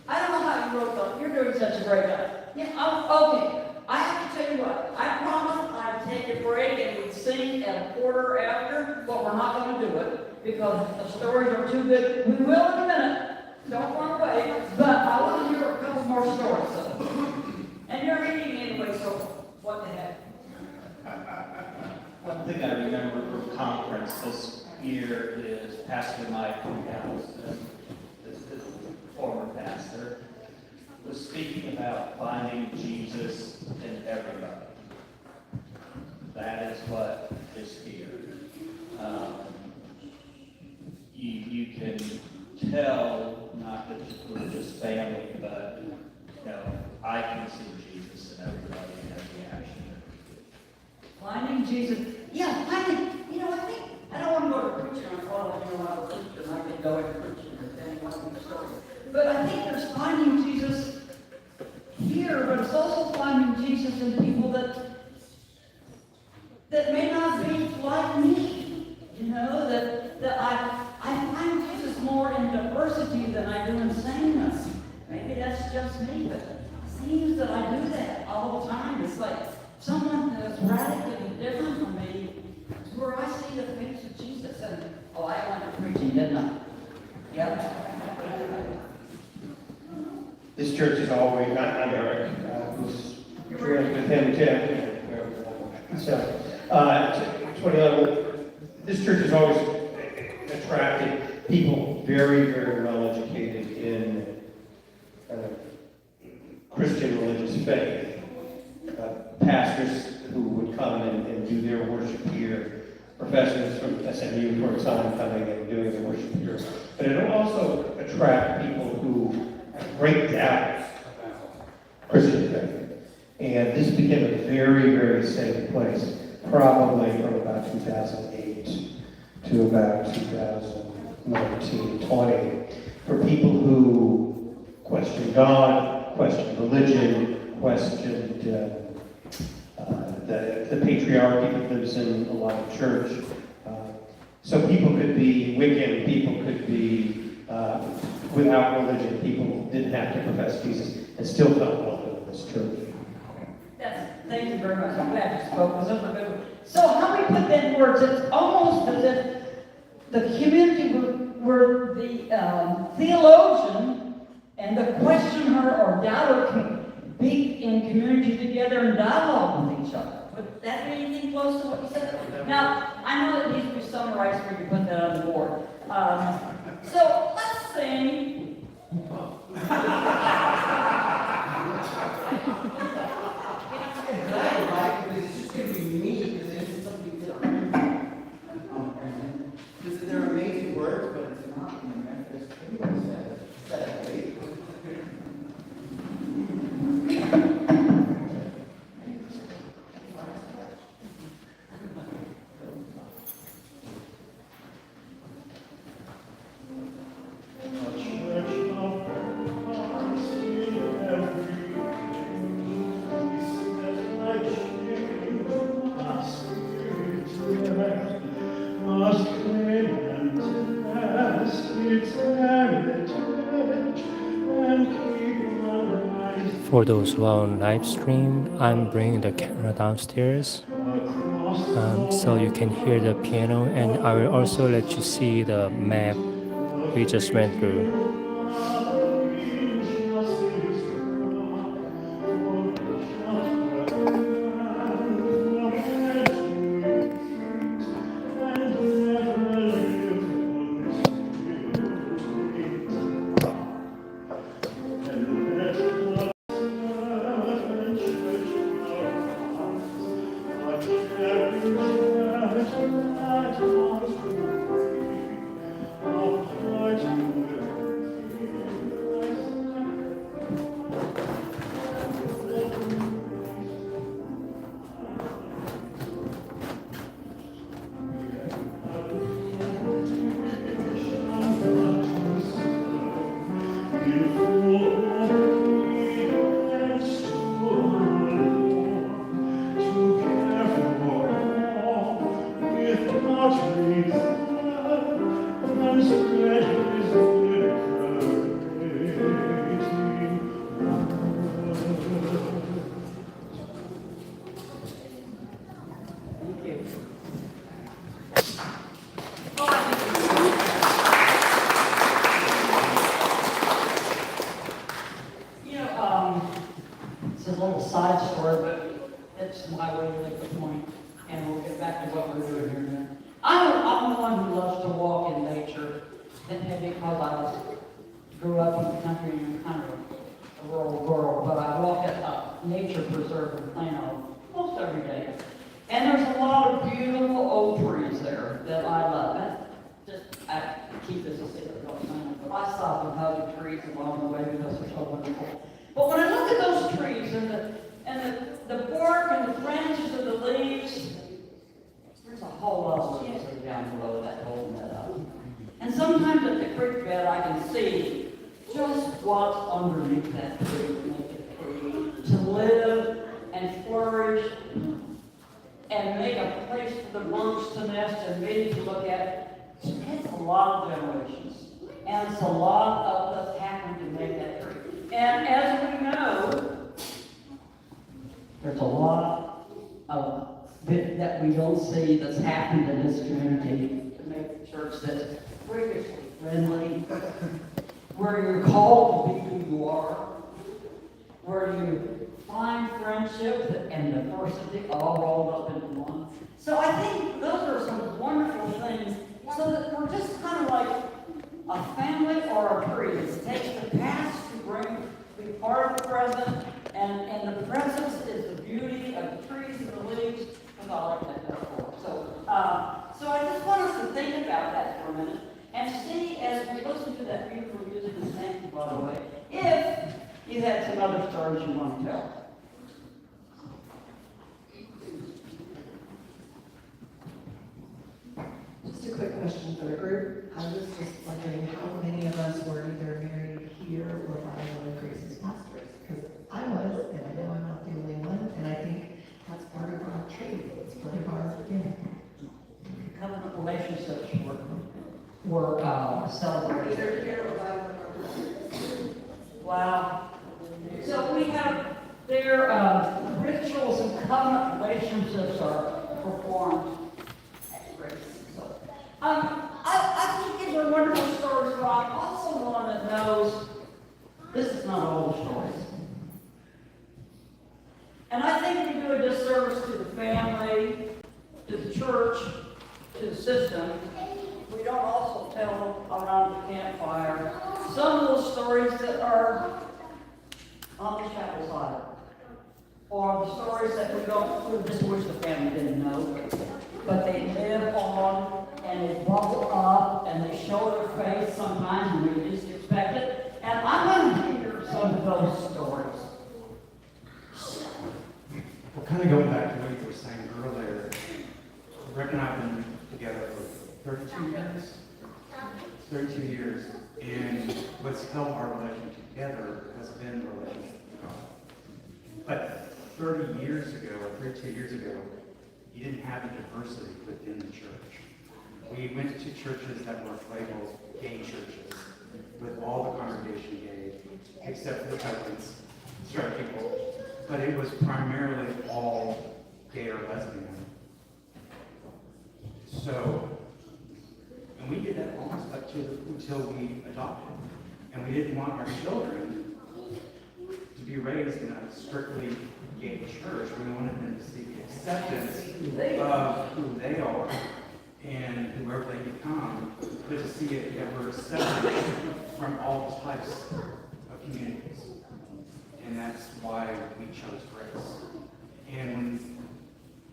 I don't know how you wrote that. You're doing such a great job. Yeah, okay. I have to tell you what, I promised I'd take a break and we'd sing at a quarter after, but we're not going to do it because the stories are too good. We will in a minute. Don't run away. But I want to hear a couple more stories. So. And you're reading anyway, so what the heck? One thing I remember from conference this year is Pastor Mike House, the former pastor, was speaking about finding Jesus in everybody. That is what is here. You can tell, not that we're just family, but you know, I can see Jesus in everybody in every action. Finding Jesus. Yeah, I think, I don't want to go to preaching on all of you know, I'm a Christian. I can go and preach and anything like the story. But I think there's finding Jesus here, but it's also finding Jesus in people that may not be like me. You know, that I find Jesus more in diversity than I do in sameness. Maybe that's just me, but it seems that I do that all the time. It's like someone that's radically different from me, where I see the face of Jesus. And I went to preaching, didn't I? Yep. This church is always, I'm Eric, who's friends with him, Tim. So, 2011, this church has always attracted people very, very well educated in Christian religious faith. Pastors who would come and do their worship here professors from SMU, for example, coming and doing the worship here. But it'll also attract people who have great doubts about Christian faith. And this became a very, very safe place, probably from about 2008 to about 2019, 20, for people who question God, question religion, questioned the patriarchy that lives in a lot of church. So people could be Wiccan, people could be without religion, people didn't have to profess Jesus and still felt welcome in this church. Thank you very much. I'm glad you spoke. So how we put that in words, it's almost as if the community were the theologian and the questioner or doubter can be in community together and dialogue with each other. Would that be anything close to what you said? Now, I know that needs to be summarized for you to put that on the board. So let's sing. It's just going to be me because it's something different. Because they're amazing words, but it's not in the Methodist. Everyone says that way. For those who are on live stream, I'm bringing the camera downstairs so you can hear the piano, and I will also let you see the map we just went through. It's a little side story, but it's my way to make the point, and we'll get back to what we're doing here now. I'm one who loves to walk in nature, and because I grew up in the country and kind of a rural girl, but I walk at a nature preserve in Plano most every day. And there's a lot of beautiful old trees there that I love. I keep this a secret, but I stop and hug the trees along the way because they're so wonderful. But when I look at those trees and the bark and the branches and the leaves, there's a whole lot of leaves that are down below that holding that up. And sometimes at the creek bed I can see just what's underneath that tree to make it free, to live and flourish and make a place for the birds to nest and maybe to look at. It's a lot of generations, and it's a lot of what's happened to make that tree. And as we know, there's a lot of that we don't see that's happened in this community to make the church that's freakishly friendly, where you're called to be who you are, where you find friendship and diversity all rolled up into one. So I think those are some wonderful things, so that we're just kind of like a family or a tree. It takes the past to be part of the present, and the present is the beauty of the trees and the leaves, because I like that metaphor. think about that for a minute and see, as we listen to that beautiful music, and thank you, by the way, if you had some other stories you want to tell. Just a quick question for the group. I was just wondering how many of us were either married here or by one of Grace's pastors? Because I was, and I know I'm not the only one, and I think that's part of our trade. It's part of our, Covenant relationships were celebrated. Wow. So we have their rituals and covenant relationships are performed at Grace. So, I think these are wonderful stories, but I'm also one that knows this is not all the stories. And I think we do a disservice to the family, to the church, to the system. We don't also tell around the campfire some of those stories that are on the chapel side, or the stories that we just wish the family didn't know, but they live on and they bubble up and they show their face sometimes and we least expect it. And I'm going to hear some of those stories. Well, kind of going back to what you were saying earlier, Rick and I have been together for 32 years. 32 years. And what's held our relationship together has been the relationship with God. But 30 years ago, or 32 years ago, you didn't have the diversity within the church. We went to churches that were labeled gay churches, with all the congregation gay, except for the cousins, straight people. But it was primarily all gay or lesbian. So, and we did that almost up to until we adopted. And we didn't want our children to be raised in a strictly gay church. We wanted them to see the acceptance of who they are and whoever they become, but to see it that we're separate from all types of communities. And that's why we chose Grace.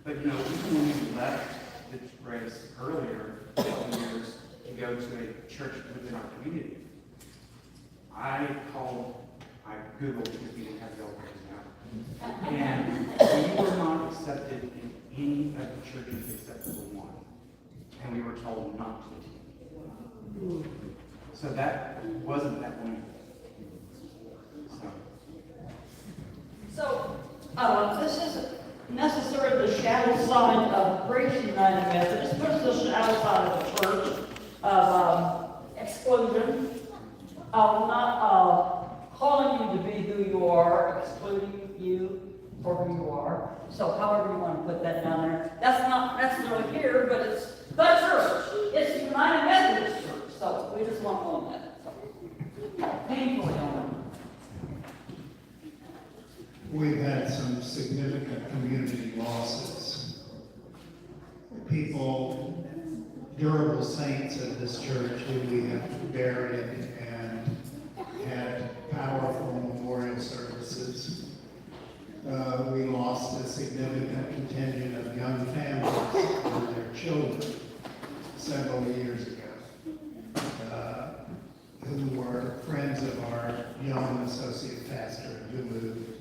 But you know, even when we left the Grace earlier, years, to go to a church within our community, I Googled because we didn't have Yelp now. And we were not accepted in any of the churches except for one. And we were told not to. So that wasn't that one. So, this isn't necessarily the shadow side of Grace United Methodist, but it's the shadow side of the church of exclusion, of not calling you to be who you are, excluding you for who you are. So, however you want to put that down there, that's not necessarily here, but it's the church. It's the United Methodist Church. So, we just want to own that. So, painfully own it. We've had some significant community losses. People, durable saints of this church who we have buried and had powerful memorial services. We lost a significant contingent of young families and their children several years ago, who were friends of our young associate pastor who moved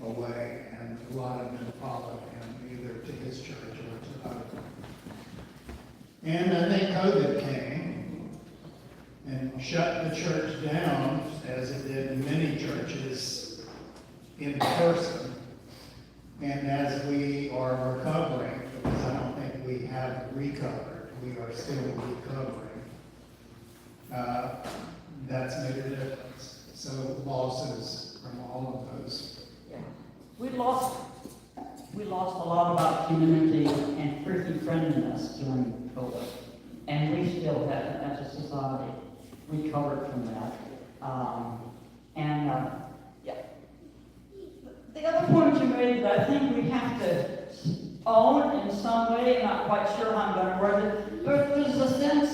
away, and a lot of them followed him either to his church or to others. And I think COVID came and shut the church down, as it did in many churches, in person. And as we are recovering, because I don't think we have recovered, we are still recovering, that's made a difference. So losses from all of those. We lost a lot of our community and freaking friendliness during COVID. And we still haven't, as a society, recovered from that. Yeah. The other point you made that I think we have to own in some way, I'm not quite sure how I'm going to word it, but there's a sense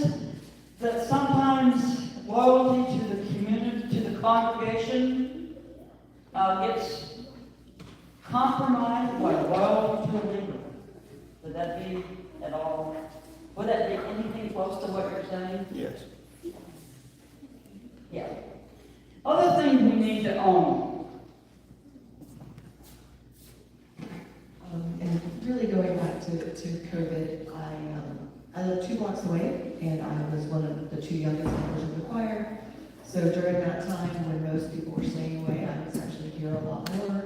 that sometimes loyalty to the community, to the congregation, gets compromised by loyalty to a leader. Would that be at all? Would that be anything close to what you're saying? Yes. Yeah. Other things we need to own. And really going back to COVID, I live 2 blocks away, and I was one of the 2 youngest members of the choir. So during that time, when most people were staying away, I was actually here a lot more.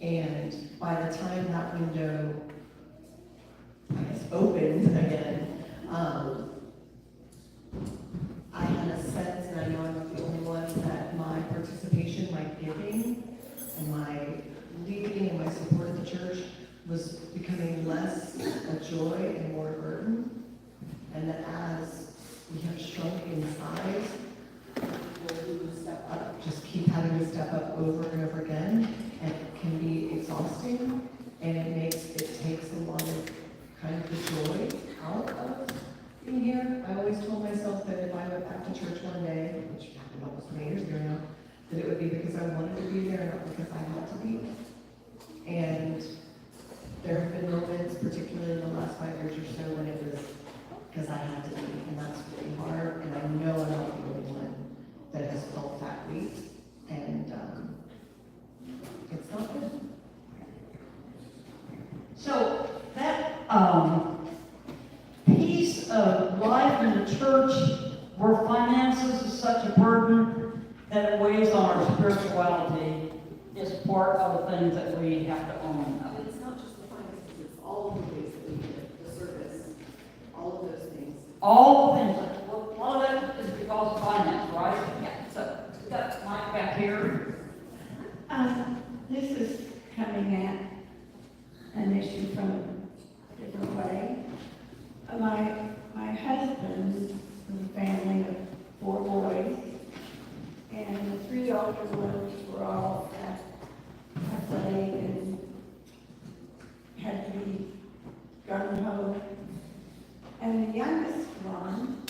And by the time that window, I guess, opened again, I had a sense, and I know I'm not the only one, that my participation, my giving, and my leading and my support of the church was becoming less a joy and more a burden. And that as we have shrunk in size, people who step up just keep having to step up over and over again, and it can be exhausting, and it takes a lot of kind of the joy out of being here. I always told myself that if I went back to church one day, which happened almost 20 years ago now, that it would be because I wanted to be there, not because I had to be. And there have been moments, particularly in the last 5 years or so, when it was because I had to be, and that's really hard, and I know I'm not the only one that has felt that weight, and it's not good. So that piece of life in the church where finances is such a burden that it weighs on our spirituality is part of the things that we have to own. It's not just the finances, it's all of the ways that we give the service, all of those things. All the things, well, a lot of that is because of finance, right? Yeah. So, we got Mike back here. This is coming at an issue from a different way. My husband was a family of 4 boys, and the 3 older ones were all athletic and had to be gung ho. And the youngest one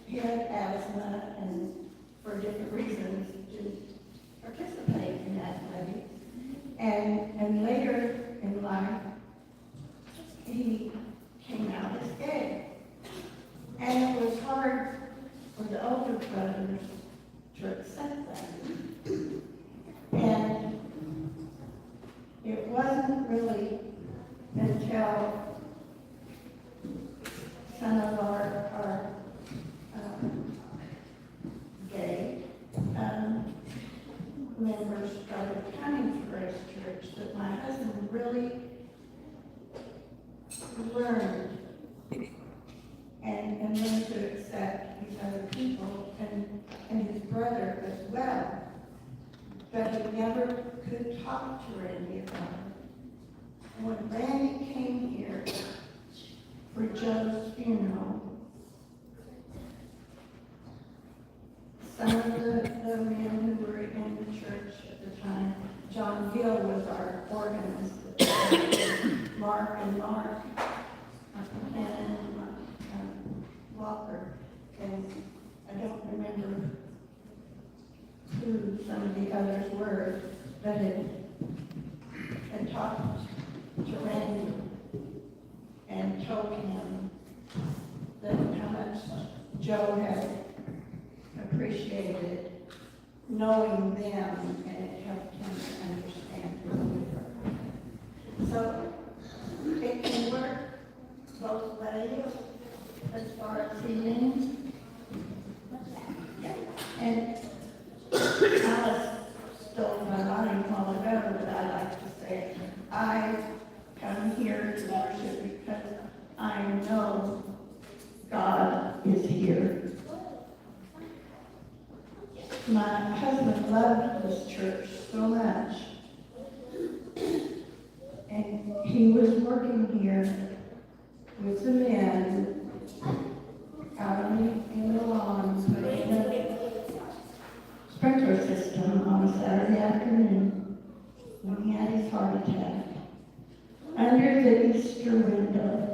he had asthma, and for different reasons didn't participate in athletics. And later in life, he came out as gay. And it was hard for the older brothers to accept that. And it wasn't really until some of our gay members started coming to Grace Church that my husband really learned and learned to accept these other people and his brother as well. But he never could talk to Randy about it. And when Randy came here for Joe's funeral, some of the men who were in the church at the time, John Gill was our organist, Mark and Walker, and I don't remember who some of the others were, that had talked to Randy and told him that how much Joe had appreciated knowing them, and it helped him to understand who we were. So it can work both ways as far as healing. And Alice stole my line a while ago, but I like to say, I come here to worship because I know God is here. My husband loved this church so much, and he was working here with the men out in the lawn, putting a sprinkler system on a Saturday afternoon when he had his heart attack under the Easter window.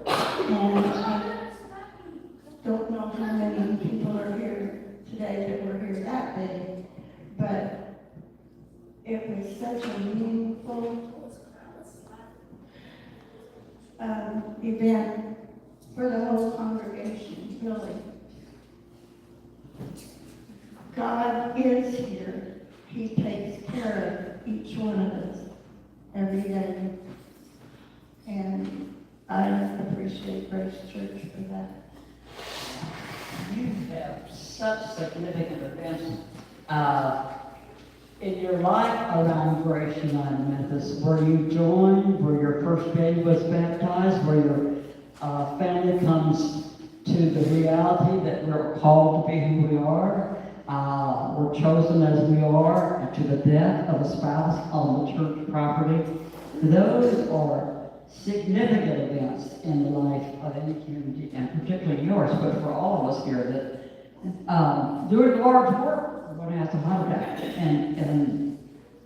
And I don't know how many people are here today that were here that day, but event for the whole congregation, really. God is here. He takes care of each one of us every day. And I appreciate Grace Church for that. You have such significant events in your life around Grace United Methodist, where you joined, where your first baby was baptized, where your family comes to the reality that we're called to be who we are, we're chosen as we are, and to the death of a spouse on the church property. Those are significant events in the life of any community, and particularly yours, but for all of us here, that doing large work, we're going to have to hunt that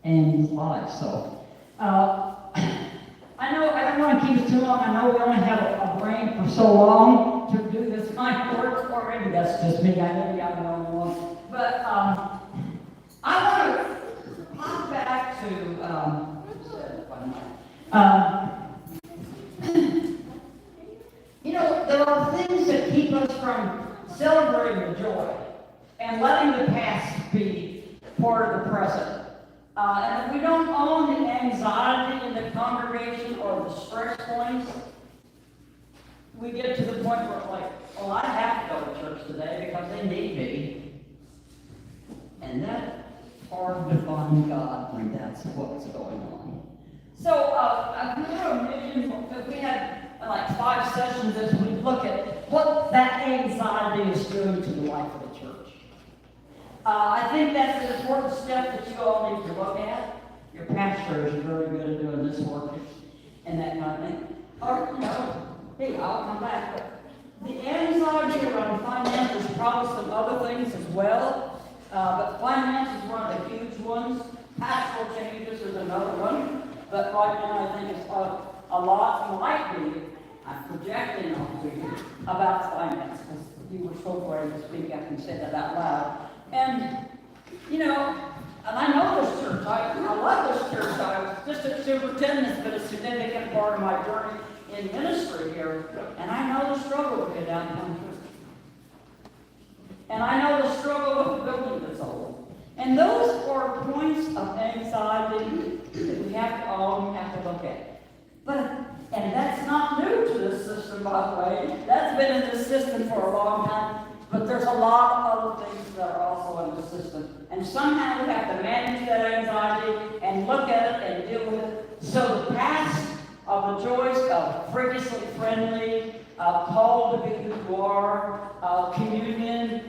and life. So, I know I don't want to keep it too long. I know we only have a brain for so long to do this kind of work, or maybe that's just me. I know I'm the only one. But I want to pop back to you know, there are things that keep us from celebrating the joy and letting the past be part of the present. And if we don't own the anxiety in the congregation or the stress points, we get to the point where it's like, well, I have to go to church today because they need me. And that's hard to find God when that's what's going on. So, if we had like 5 sessions this week, look at what that anxiety is doing to the life of the church. I think that's an important step that you all need to look at. Your pastor is very good at doing this work and that kind of thing. Or, you know, hey, I'll come back. But the anxiety around finance is probably some other things as well. But finance is one of the huge ones. Pastoral changes is another one. But right now, I think it's a lot might be, I'm projecting on you about finance, because you were so brave to speak up and say that out loud. And, you know, and I know this church, I love this church. I was just a superintendent, it's been a significant part of my journey in ministry here. And I know the struggle with the downtown church. And I know the struggle with the building that's old. And those are points of anxiety that we have to all have to look at. And that's not new to this system, by the way. That's been in the system for a long time. But there's a lot of other things that are also in the system. And somehow we have to manage that anxiety and look at it and deal with it. So the past of the joys of freakishly friendly, called to be who you are, communion,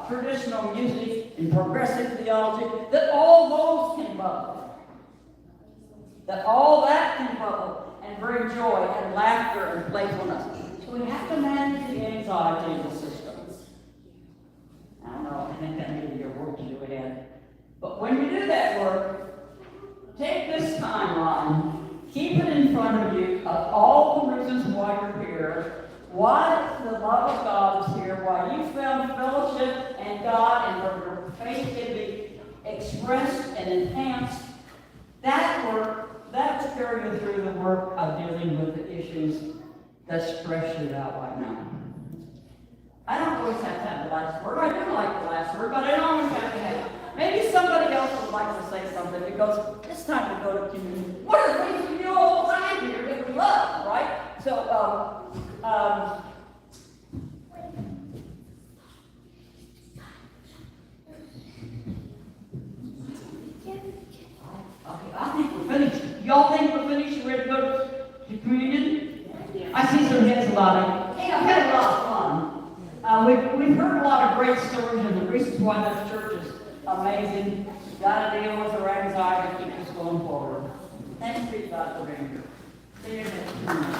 traditional music, and progressive theology, that all those can bubble. That all that can bubble and bring joy and laughter and playfulness. So we have to manage the anxiety of the systems. I don't know, I think that may be your work to do ahead. But when you do that work, take this timeline, keep it in front of you of all the reasons why you're here, why the love of God is here, why you found fellowship and God, and where your faith can be expressed and enhanced. That work, that's carrying you through the work of dealing with the issues that stress you out right now. I don't always have to have the last word. I do like the last word, but I don't always have to have it. Maybe somebody else would like to say something because it's time to go to communion. What are the things we do all the time here that we love, right? So, okay, I think we're finished. Y'all think we're finished? We're ready to go to communion? I see some heads nodding. Hey, I've had a lot of fun. We've heard a lot of great stories, and the reasons why this church is amazing. Got to deal with our anxiety to keep us going forward. Thanks be to God for being here. See you next time.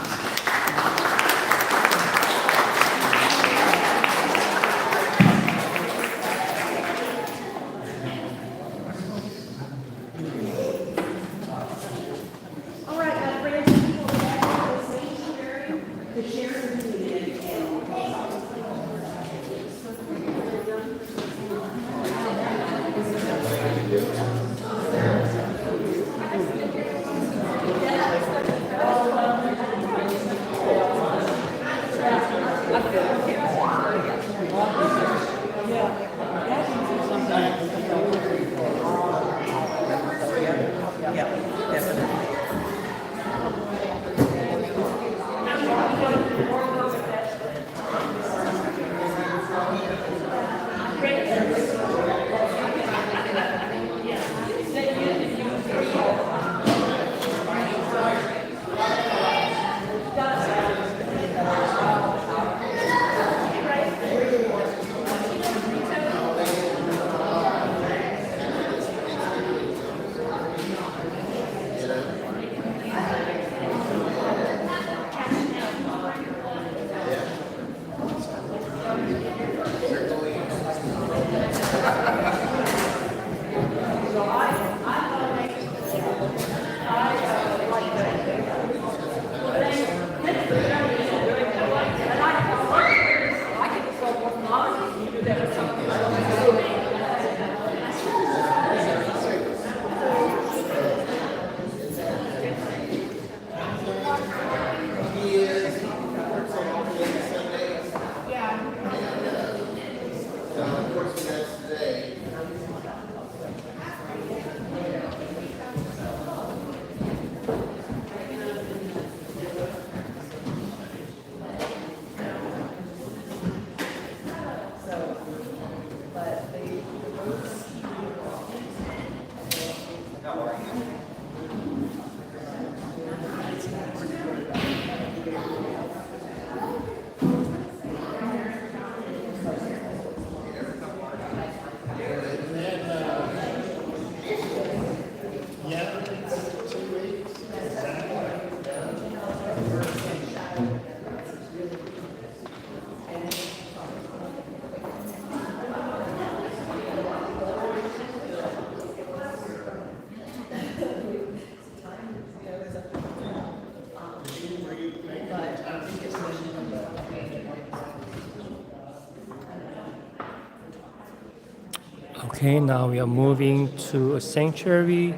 Okay, now we are moving to a sanctuary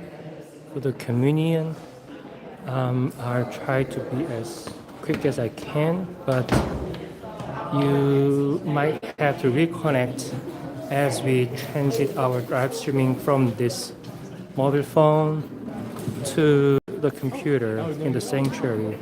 for the communion. I'll try to be as quick as I can, but you might have to reconnect as we transit our live streaming from this mobile phone to the computer in the sanctuary.